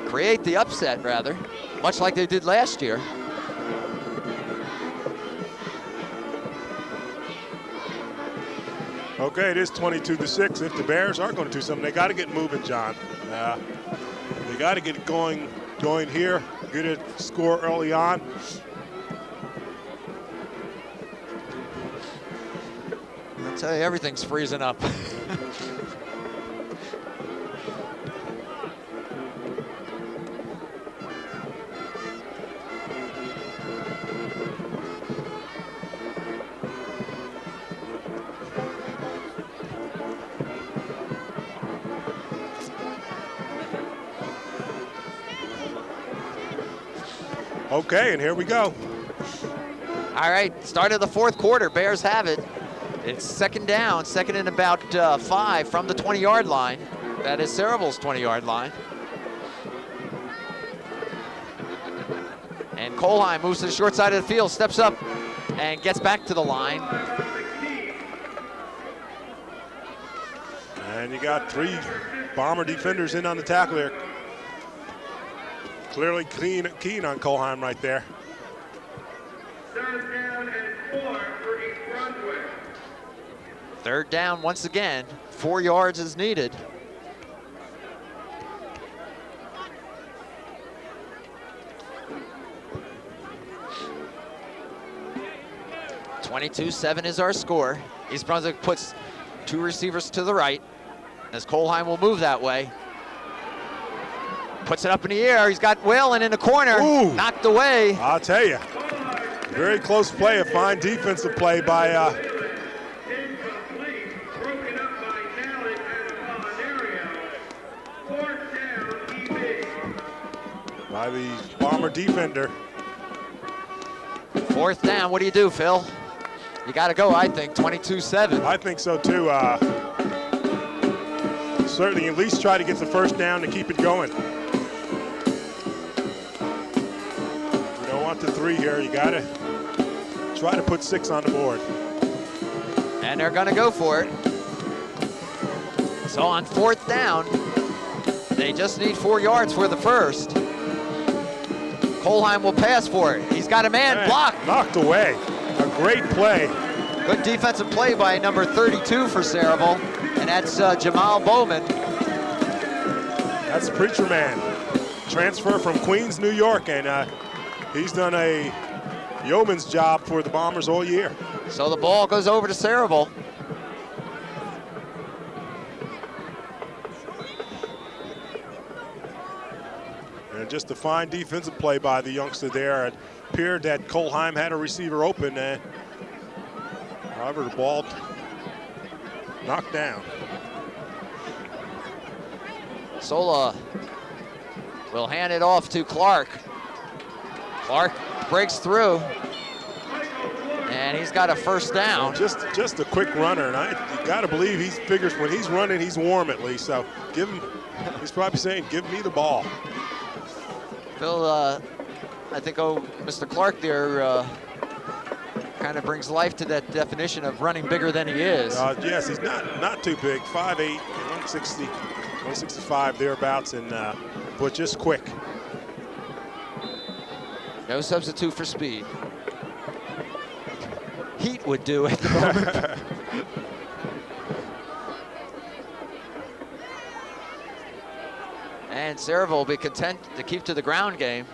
create the upset, rather, much like they did last year. okay, it is 22-6. If the Bears are going to do something, they got to get moving, John. They got to get going here, get a score early on. I'll tell you, everything's freezing up. Okay, and here we go. All right, start of the 4th quarter, Bears have it. It's 2nd down, 2nd and about 5 from the 20-yard line. That is Sayreville's 20-yard line. And Kohlheim moves to the short side of the field, steps up, and gets back to the line. And you got 3 Bomber defenders in on the tackle there. Clearly keen on Kohlheim right there. 3rd down and 4 for East Brunswick. 3rd down once again, 4 yards is needed. (22-7) is our score. East Brunswick puts 2 receivers to the right as Kohlheim will move that way. Puts it up in the air. He's got Whalen in the corner. Ooh. Knocked away. I'll tell you, very close play, a fine defensive play by Incomplete. Broken up by Nally and Apollinario. 4th down, EB. by the Bomber defender. 4th down. What do you do, Phil? You got to go, I think. 22-7. I think so too. Certainly at least try to get the 1st down to keep it going. You don't want the 3 here. You got to try to put 6 on the board. And they're going to go for it. So on 4th down, they just need 4 yards for the 1st. Kohlheim will pass for it. He's got a man blocked. Knocked away. A great play. Good defensive play by number 32 for Sayreville, and that's Jamal Bowman. That's Preacher Man. Transfer from Queens, New York, and he's done a yeoman's job for the Bombers all year. So the ball goes over to Sayreville. And just a fine defensive play by the youngster there. It appeared that Colheim had a receiver open. However, the ball knocked down. Sola will hand it off to Clark. Clark breaks through, and he's got a first down. Just a quick runner, and you got to believe he figures when he's running, he's warm at least. So give him. He's probably saying, "Give me the ball." Phil, I think Mr. Clark there kind of brings life to that definition of running bigger than he is. Yes, he's not too big, 5'8", 160, 165 thereabouts, but just quick. No substitute for speed. Heat would do at the moment. And Sayreville will be content to keep to the ground game.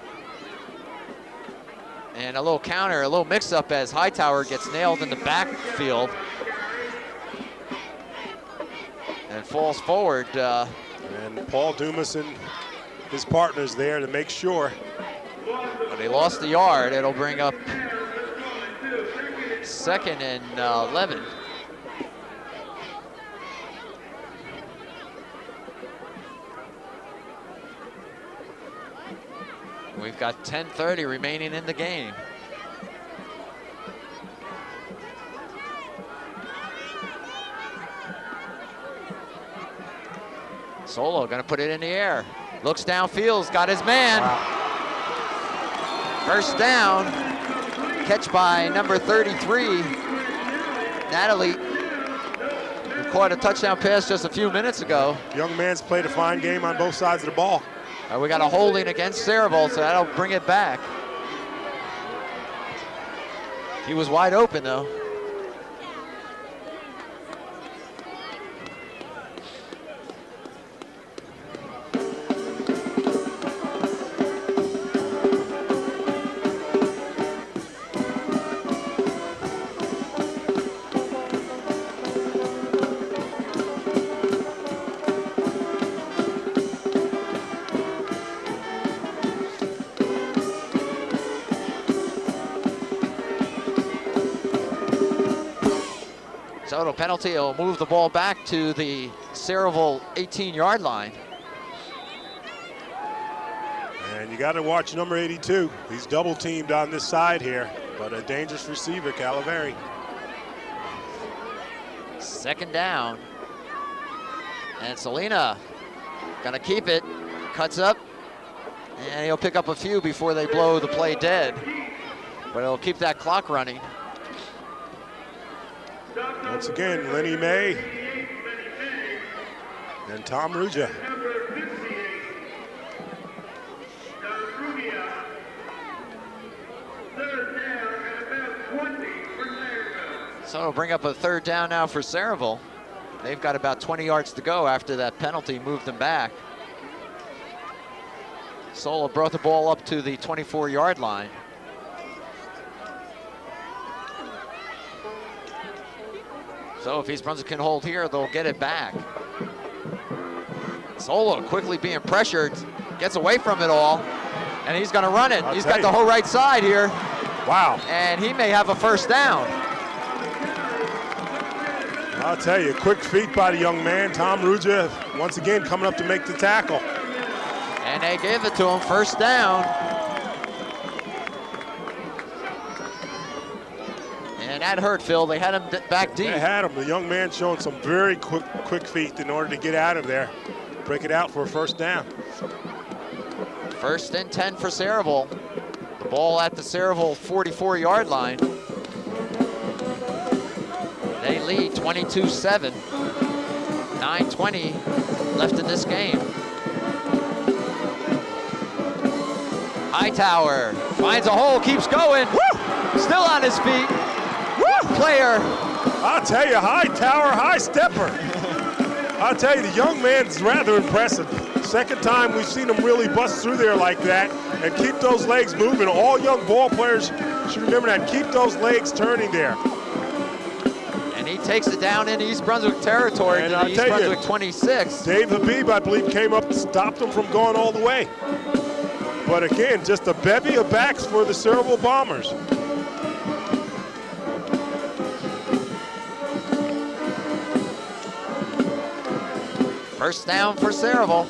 And a little counter, a little mix-up as Hightower gets nailed in the backfield. And falls forward. And Paul Dumas and his partners there to make sure. But he lost the yard. It'll bring up 2nd and 11. We've got 10:30 remaining in the game. Solo gonna put it in the air. Looks downfield, got his man. Wow. First down, catch by number 33, Natalie, who caught a touchdown pass just a few minutes ago. Young man's played a fine game on both sides of the ball. We got a holding against Sayreville, so that'll bring it back. He was wide open though. Total penalty, he'll move the ball back to the Sayreville 18-yard line. And you got to watch number 82. He's double teamed on this side here, but a dangerous receiver, Calaveri. 2nd down. And Selena gonna keep it, cuts up, and he'll pick up a few before they blow the play dead. But he'll keep that clock running. Once again, Lenny May and Tom Ruja. So it'll bring up a 3rd down now for Sayreville. They've got about 20 yards to go after that penalty moved them back. Sola brought the ball up to the 24-yard line. So if East Brunswick can hold here, they'll get it back. Sola quickly being pressured, gets away from it all, and he's gonna run it. He's got the whole right side here. Wow. And he may have a 1st down. I'll tell you, quick feet by the young man. Tom Ruja, once again, coming up to make the tackle. And they gave it to him, 1st down. And that hurt, Phil. They had him back deep. They had him. The young man showing some very quick feet in order to get out of there. Break it out for a 1st down. 1st and 10 for Sayreville. The ball at the Sayreville 44-yard line. They lead 22-7. 9:20 left in this game. Hightower finds a hole, keeps going. Woo! Still on his feet. Woo! Player. I'll tell you, Hightower, high stepper. I'll tell you, the young man's rather impressive. 2nd time we've seen him really bust through there like that and keep those legs moving. All young ball players should remember that. Keep those legs turning there. And he takes it down into East Brunswick territory, And to I'll the East tell you, Brunswick 26. Dave Habib, I believe, came up, stopped him from going all the way. But again, just a bevy of backs for the Sayreville Bombers. First down for Sayreville.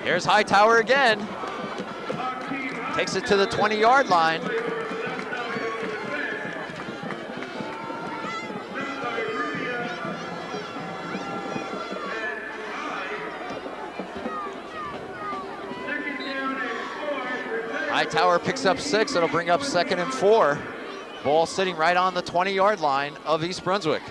Here's Hightower again. Takes it to the 20-yard line. Hightower picks up 6. It'll bring up 2nd and 4. Ball sitting right on the 20-yard line of East Brunswick.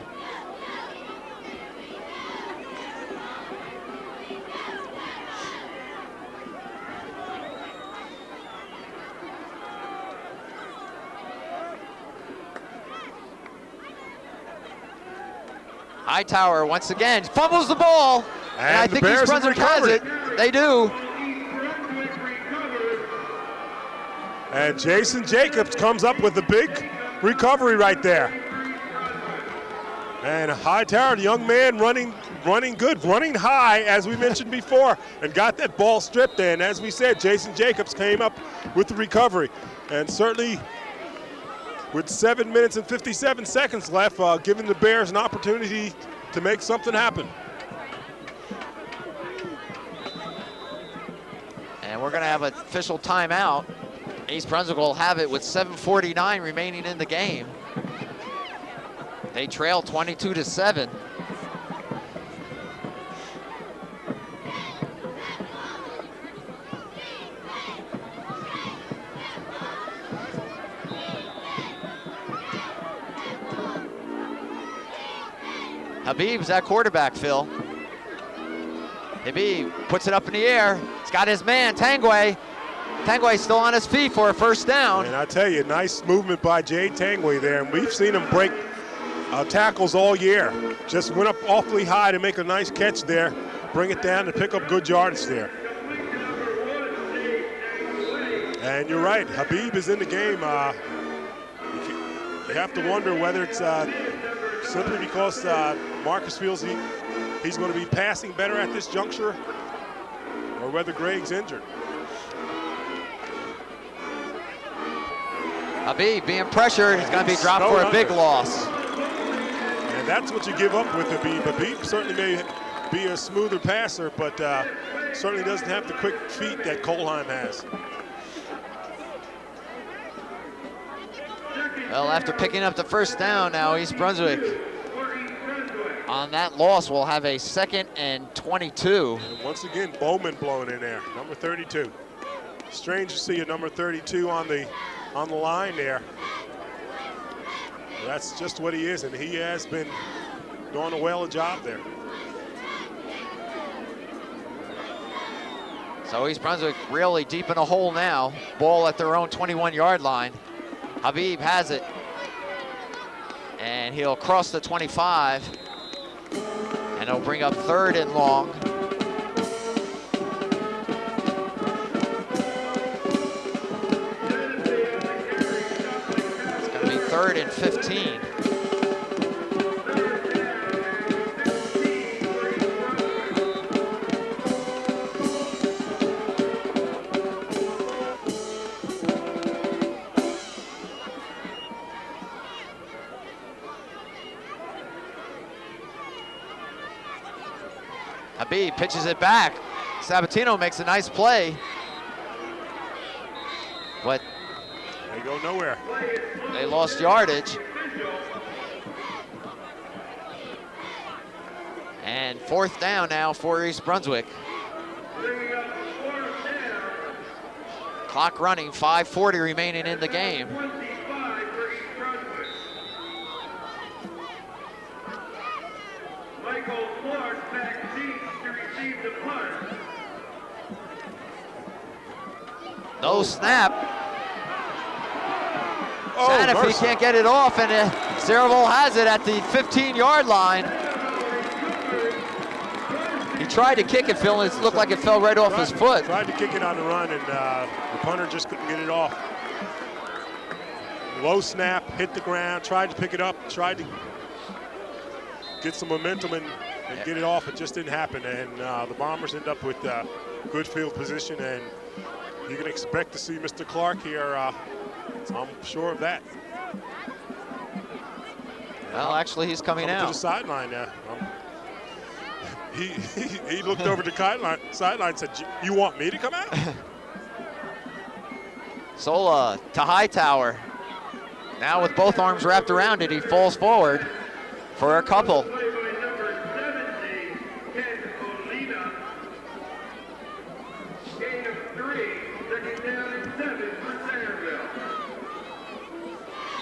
Hightower once again fumbles the ball, and I think East Brunswick has it. They do. And Jason Jacobs comes up with a big recovery right there. And Hightower, the young man, running good, running high, as we mentioned before, and got that ball stripped in. As we said, Jason Jacobs came up with the recovery. And certainly, with 7 minutes and 57 seconds left, giving the Bears an opportunity to make something happen. And we're gonna have an official timeout. East Brunswick will have it with 7:49 remaining in the game. They trail 22-7. Habib's at quarterback, Phil. Habib puts it up in the air. He's got his man, Tangway. Tangway's still on his feet for a first down. And I tell you, nice movement by Jay Tangway there. And we've seen him break tackles all year. Just went up awfully high to make a nice catch there, bring it down and pick up good yardage there. And you're right, Habib is in the game. You have to wonder whether it's simply because Marcus feels he's going to be passing better at this juncture, or whether Greg's injured. Habib being pressured, he's going to be dropped for a big loss. And that's what you give up with Habib. Habib certainly may be a smoother passer, but certainly doesn't have the quick feet that Colheim has. Well, after picking up the first down now, East Brunswick on that loss will have a 2nd and 22. And once again, Bowman blown in there, number 32. Strange to see a number 32 on the line there. Well, that's just what he is, and he has been doing a job there. So East Brunswick really deep in a hole now. Ball at their own 21-yard line. Habib has it, and he'll cross the 25, and he'll bring up 3rd and long. It's going to be 3rd and 15. Habib pitches it back. Sabatino makes a nice play, but they go nowhere. They lost yardage. And 4th down now for East Brunswick. Clock running, 5:40 remaining in the game. No snap. Oh, Sanofi can't get it off, and Sayreville has it at the 15-yard line. He tried to kick it, Phil, and it looked like it fell right off his foot. Tried to kick it on the run, and the punter just couldn't get it off. Low snap, hit the ground, tried to pick it up, tried to get some momentum and get it off. It just didn't happen, and the Bombers end up with good field position, and you can expect to see Mr. Clark here. I'm sure of that. Well, actually, he's coming out. To the sideline now. He looked over to the sideline and said, "You want me to come out?" Sola to Hightower. Now with both arms wrapped around it, he falls forward for a couple.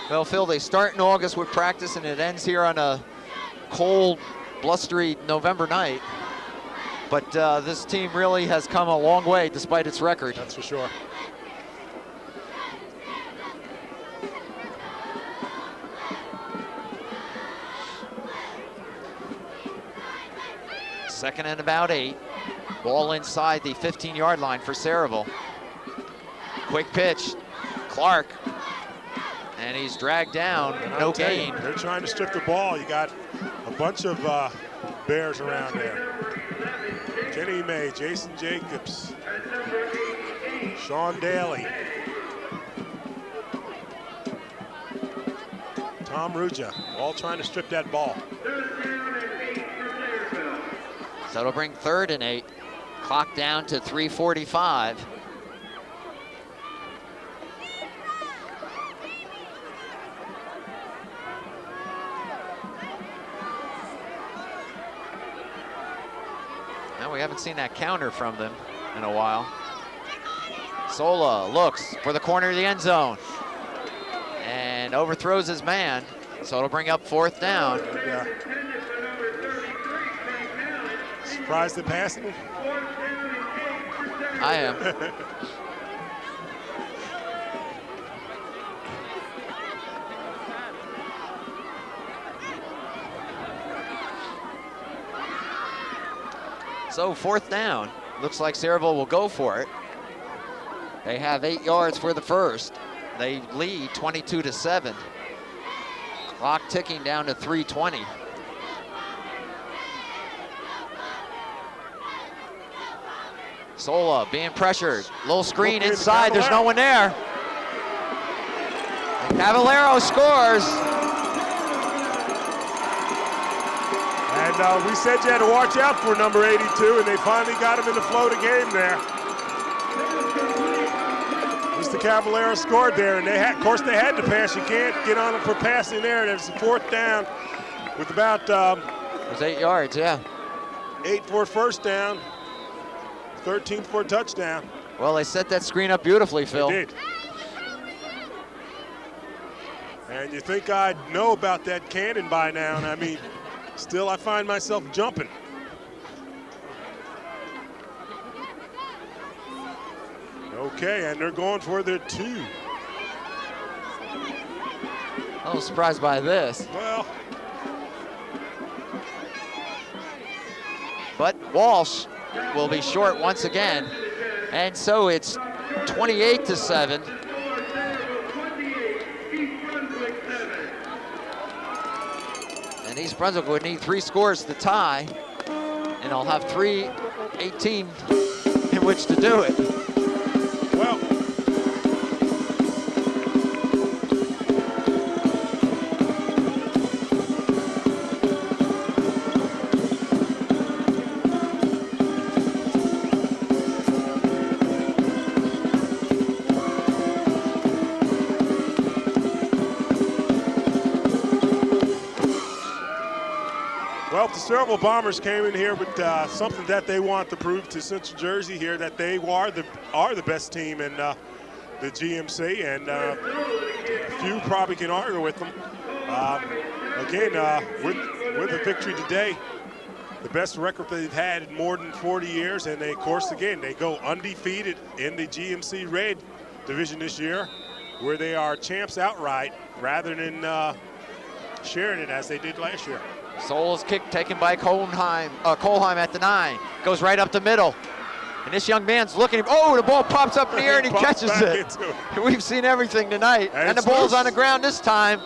Well, Phil, they start in August with practice, and it ends here on a cold, blustery November night. But this team really has come a long way despite its record. That's for sure. Second and about 8. Ball inside the 15-yard line for Sayreville. Quick pitch, Clark. And he's dragged down, no gain. They're trying to strip the ball. You got a bunch of Bears around there. Kenny May, Jason Jacobs, Sean Daly, Tom Ruja, all trying to strip that ball. So it'll bring 3rd and 8. Clock down to 3:45. Now we haven't seen that counter from them in a while. Sola looks for the corner of the end zone and overthrows his man. So it'll bring up 4th down. Yeah. Surprised at passing? I am. So 4th down. Looks like Sayreville will go for it. They have 8 yards for the first. They lead 22-7. Clock ticking down to 3:20. Sola being pressured. Little screen inside. There's no one there. And Cavallero scores. And we said you had to watch out for number 82, and they finally got him in the flow of the game there. Mr. Cavallero scored there, and of course they had to pass. You can't get on him for passing there. There's a 4th down with about it was 8 yards, yeah. 8 for a first down, 13 for a touchdown. Well, they set that screen up beautifully, Phil. They did. And you think I'd know about that cannon by now, and I mean, still I find myself jumping. Okay, and they're going for their 2. A little surprised by this. Well, but Walsh will be short once again. And so it's 28-7. And East Brunswick would need 3 scores to tie. And they'll have 3:18 in which to do it. well, the Sayreville Bombers came in here with something that they want to prove to Central Jersey here, that they are the best team in the GMC, and few probably can argue with them. Again, with a victory today, the best record they've had in more than 40 years, and they, of course, again, they go undefeated in the GMC Red division this year, where they are champs outright rather than sharing it as they did last year. Sol's kick taken by Kohlheim at the 9. Goes right up the middle. And this young man's looking. Oh, the ball pops up in the air and he catches it. We've seen everything tonight. And the ball's on the ground this time.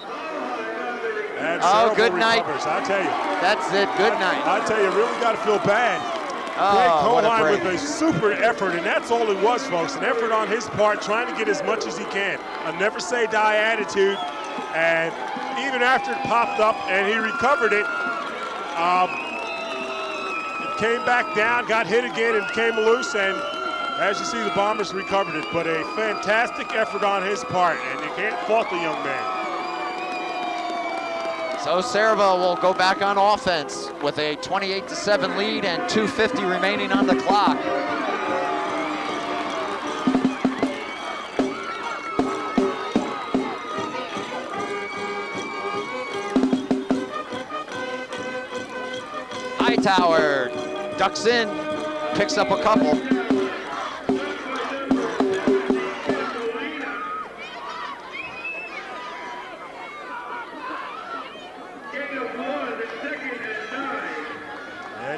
And good night. I tell you. That's it. Good night. I tell you, really got to feel bad. Kohlheim with a super effort, and that's all it was, folks. An effort on his part, trying to get as much as he can. A never say die attitude. And even after it popped up and he recovered it, it came back down, got hit again, and came loose. And as you see, the Bombers recovered it. But a fantastic effort on his part, and you can't fault the young man. So Sayreville will go back on offense with a 28-7 lead and 2:50 remaining on the clock. Hightower ducks in, picks up a couple.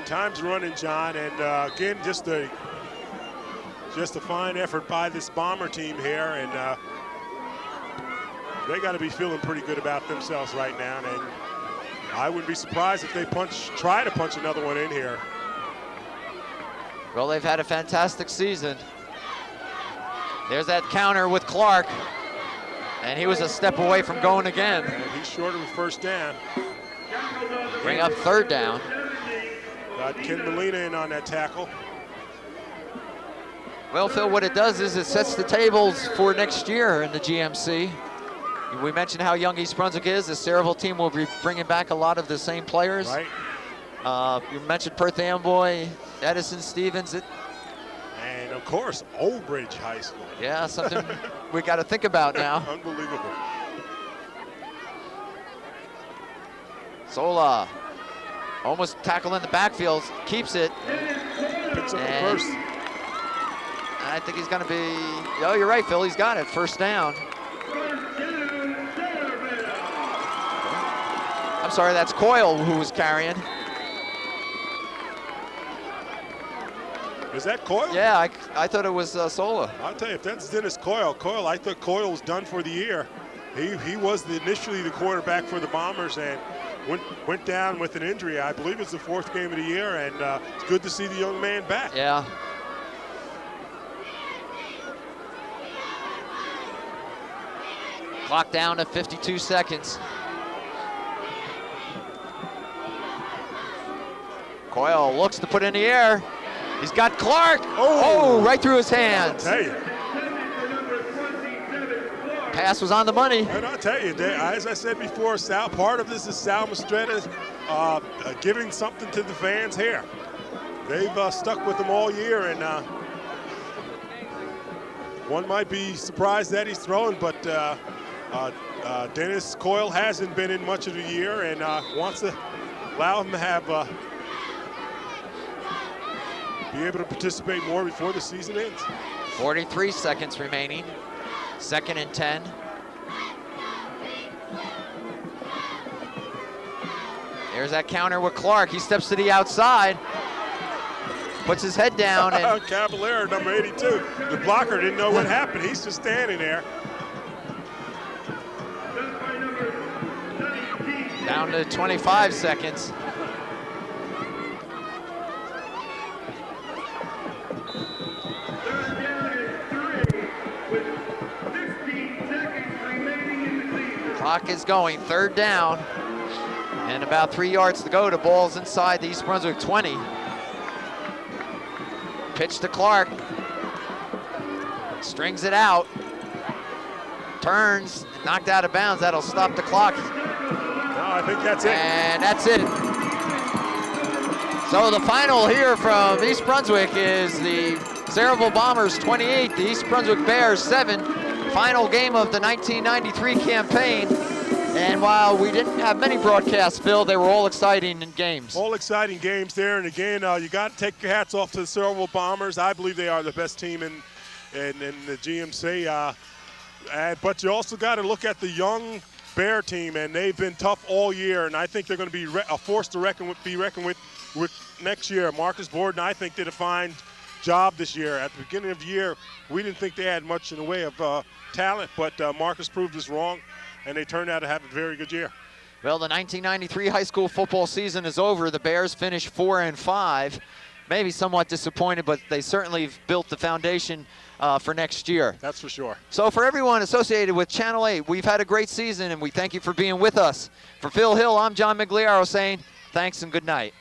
Time's running, John, and again, just a fine effort by this Bomber team here, and they got to be feeling pretty good about themselves right now. And I wouldn't be surprised if they try to punch another one in here. Well, they've had a fantastic season. There's that counter with Clark, and he was a step away from going again. And he's short of a first down. Bring up third down. Got Ken Molina in on that tackle. Well, Phil, what it does is it sets the tables for next year in the GMC. We mentioned how young East Brunswick is. The Sayreville team will be bringing back a lot of the same players. Right. You mentioned Perth Amboy, Edison Stevens. And, of course, Old Bridge High School. Yeah, something we got to think about now. Unbelievable. Sola. Almost tackled in the backfield, keeps it. Picks up the first. I think he's going to be, oh, you're right, Phil, he's got it, first down. I'm sorry, that's Coyle who was carrying. Is that Coyle? Yeah, I thought it was Sola. I'll tell you, if that's Dennis Coyle, I thought Coyle was done for the year. He was initially the quarterback for the Bombers, and went down with an injury. I believe it's the 4th game of the year, and it's good to see the young man back. Yeah. Clock down to 52 seconds. Coyle looks to put in the air. He's got Clark. Oh, right through his hands. I'll tell you. Pass was on the money. And I'll tell you, as I said before, Sal, part of this is Sal Mastretta giving something to the fans here. They've stuck with him all year, and one might be surprised that he's throwing, but Dennis Coyle hasn't been in much of the year and wants to allow him to have be able to participate more before the season ends. 43 seconds remaining. 2nd and 10. There's that counter with Clark. He steps to the outside, puts his head down. And Caballero, number 82. The blocker didn't know what happened. He's just standing there. Down to 25 seconds. Clock is going, 3rd down, and about 3 yards to go. The ball's inside the East Brunswick 20. Pitch to Clark. Strings it out. Turns, knocked out of bounds. That'll stop the clock. No, I think that's it. And that's it. So the final here from East Brunswick is the Sayreville Bombers 28, the East Brunswick Bears 7. Final game of the 1993 campaign. And while we didn't have many broadcasts, Phil, they were all exciting games. All exciting games there. And again, you got to take your hats off to the Sayreville Bombers. I believe they are the best team in the GMC. But you also got to look at the young Bear team, and they've been tough all year, and I think they're going to be a force to be reckoned with next year. Marcus Borden, I think, did a fine job this year. At the beginning of the year, we didn't think they had much in the way of talent, but Marcus proved us wrong, and they turned out to have a very good year. Well, the 1993 high school football season is over. The Bears finished 4-5. Maybe somewhat disappointed, but they certainly have built the foundation for next year. That's for sure. So for everyone associated with Channel 8, we've had a great season, and we thank you for being with us. For Phil Hill, I'm John Meggiolaro saying thanks and good night.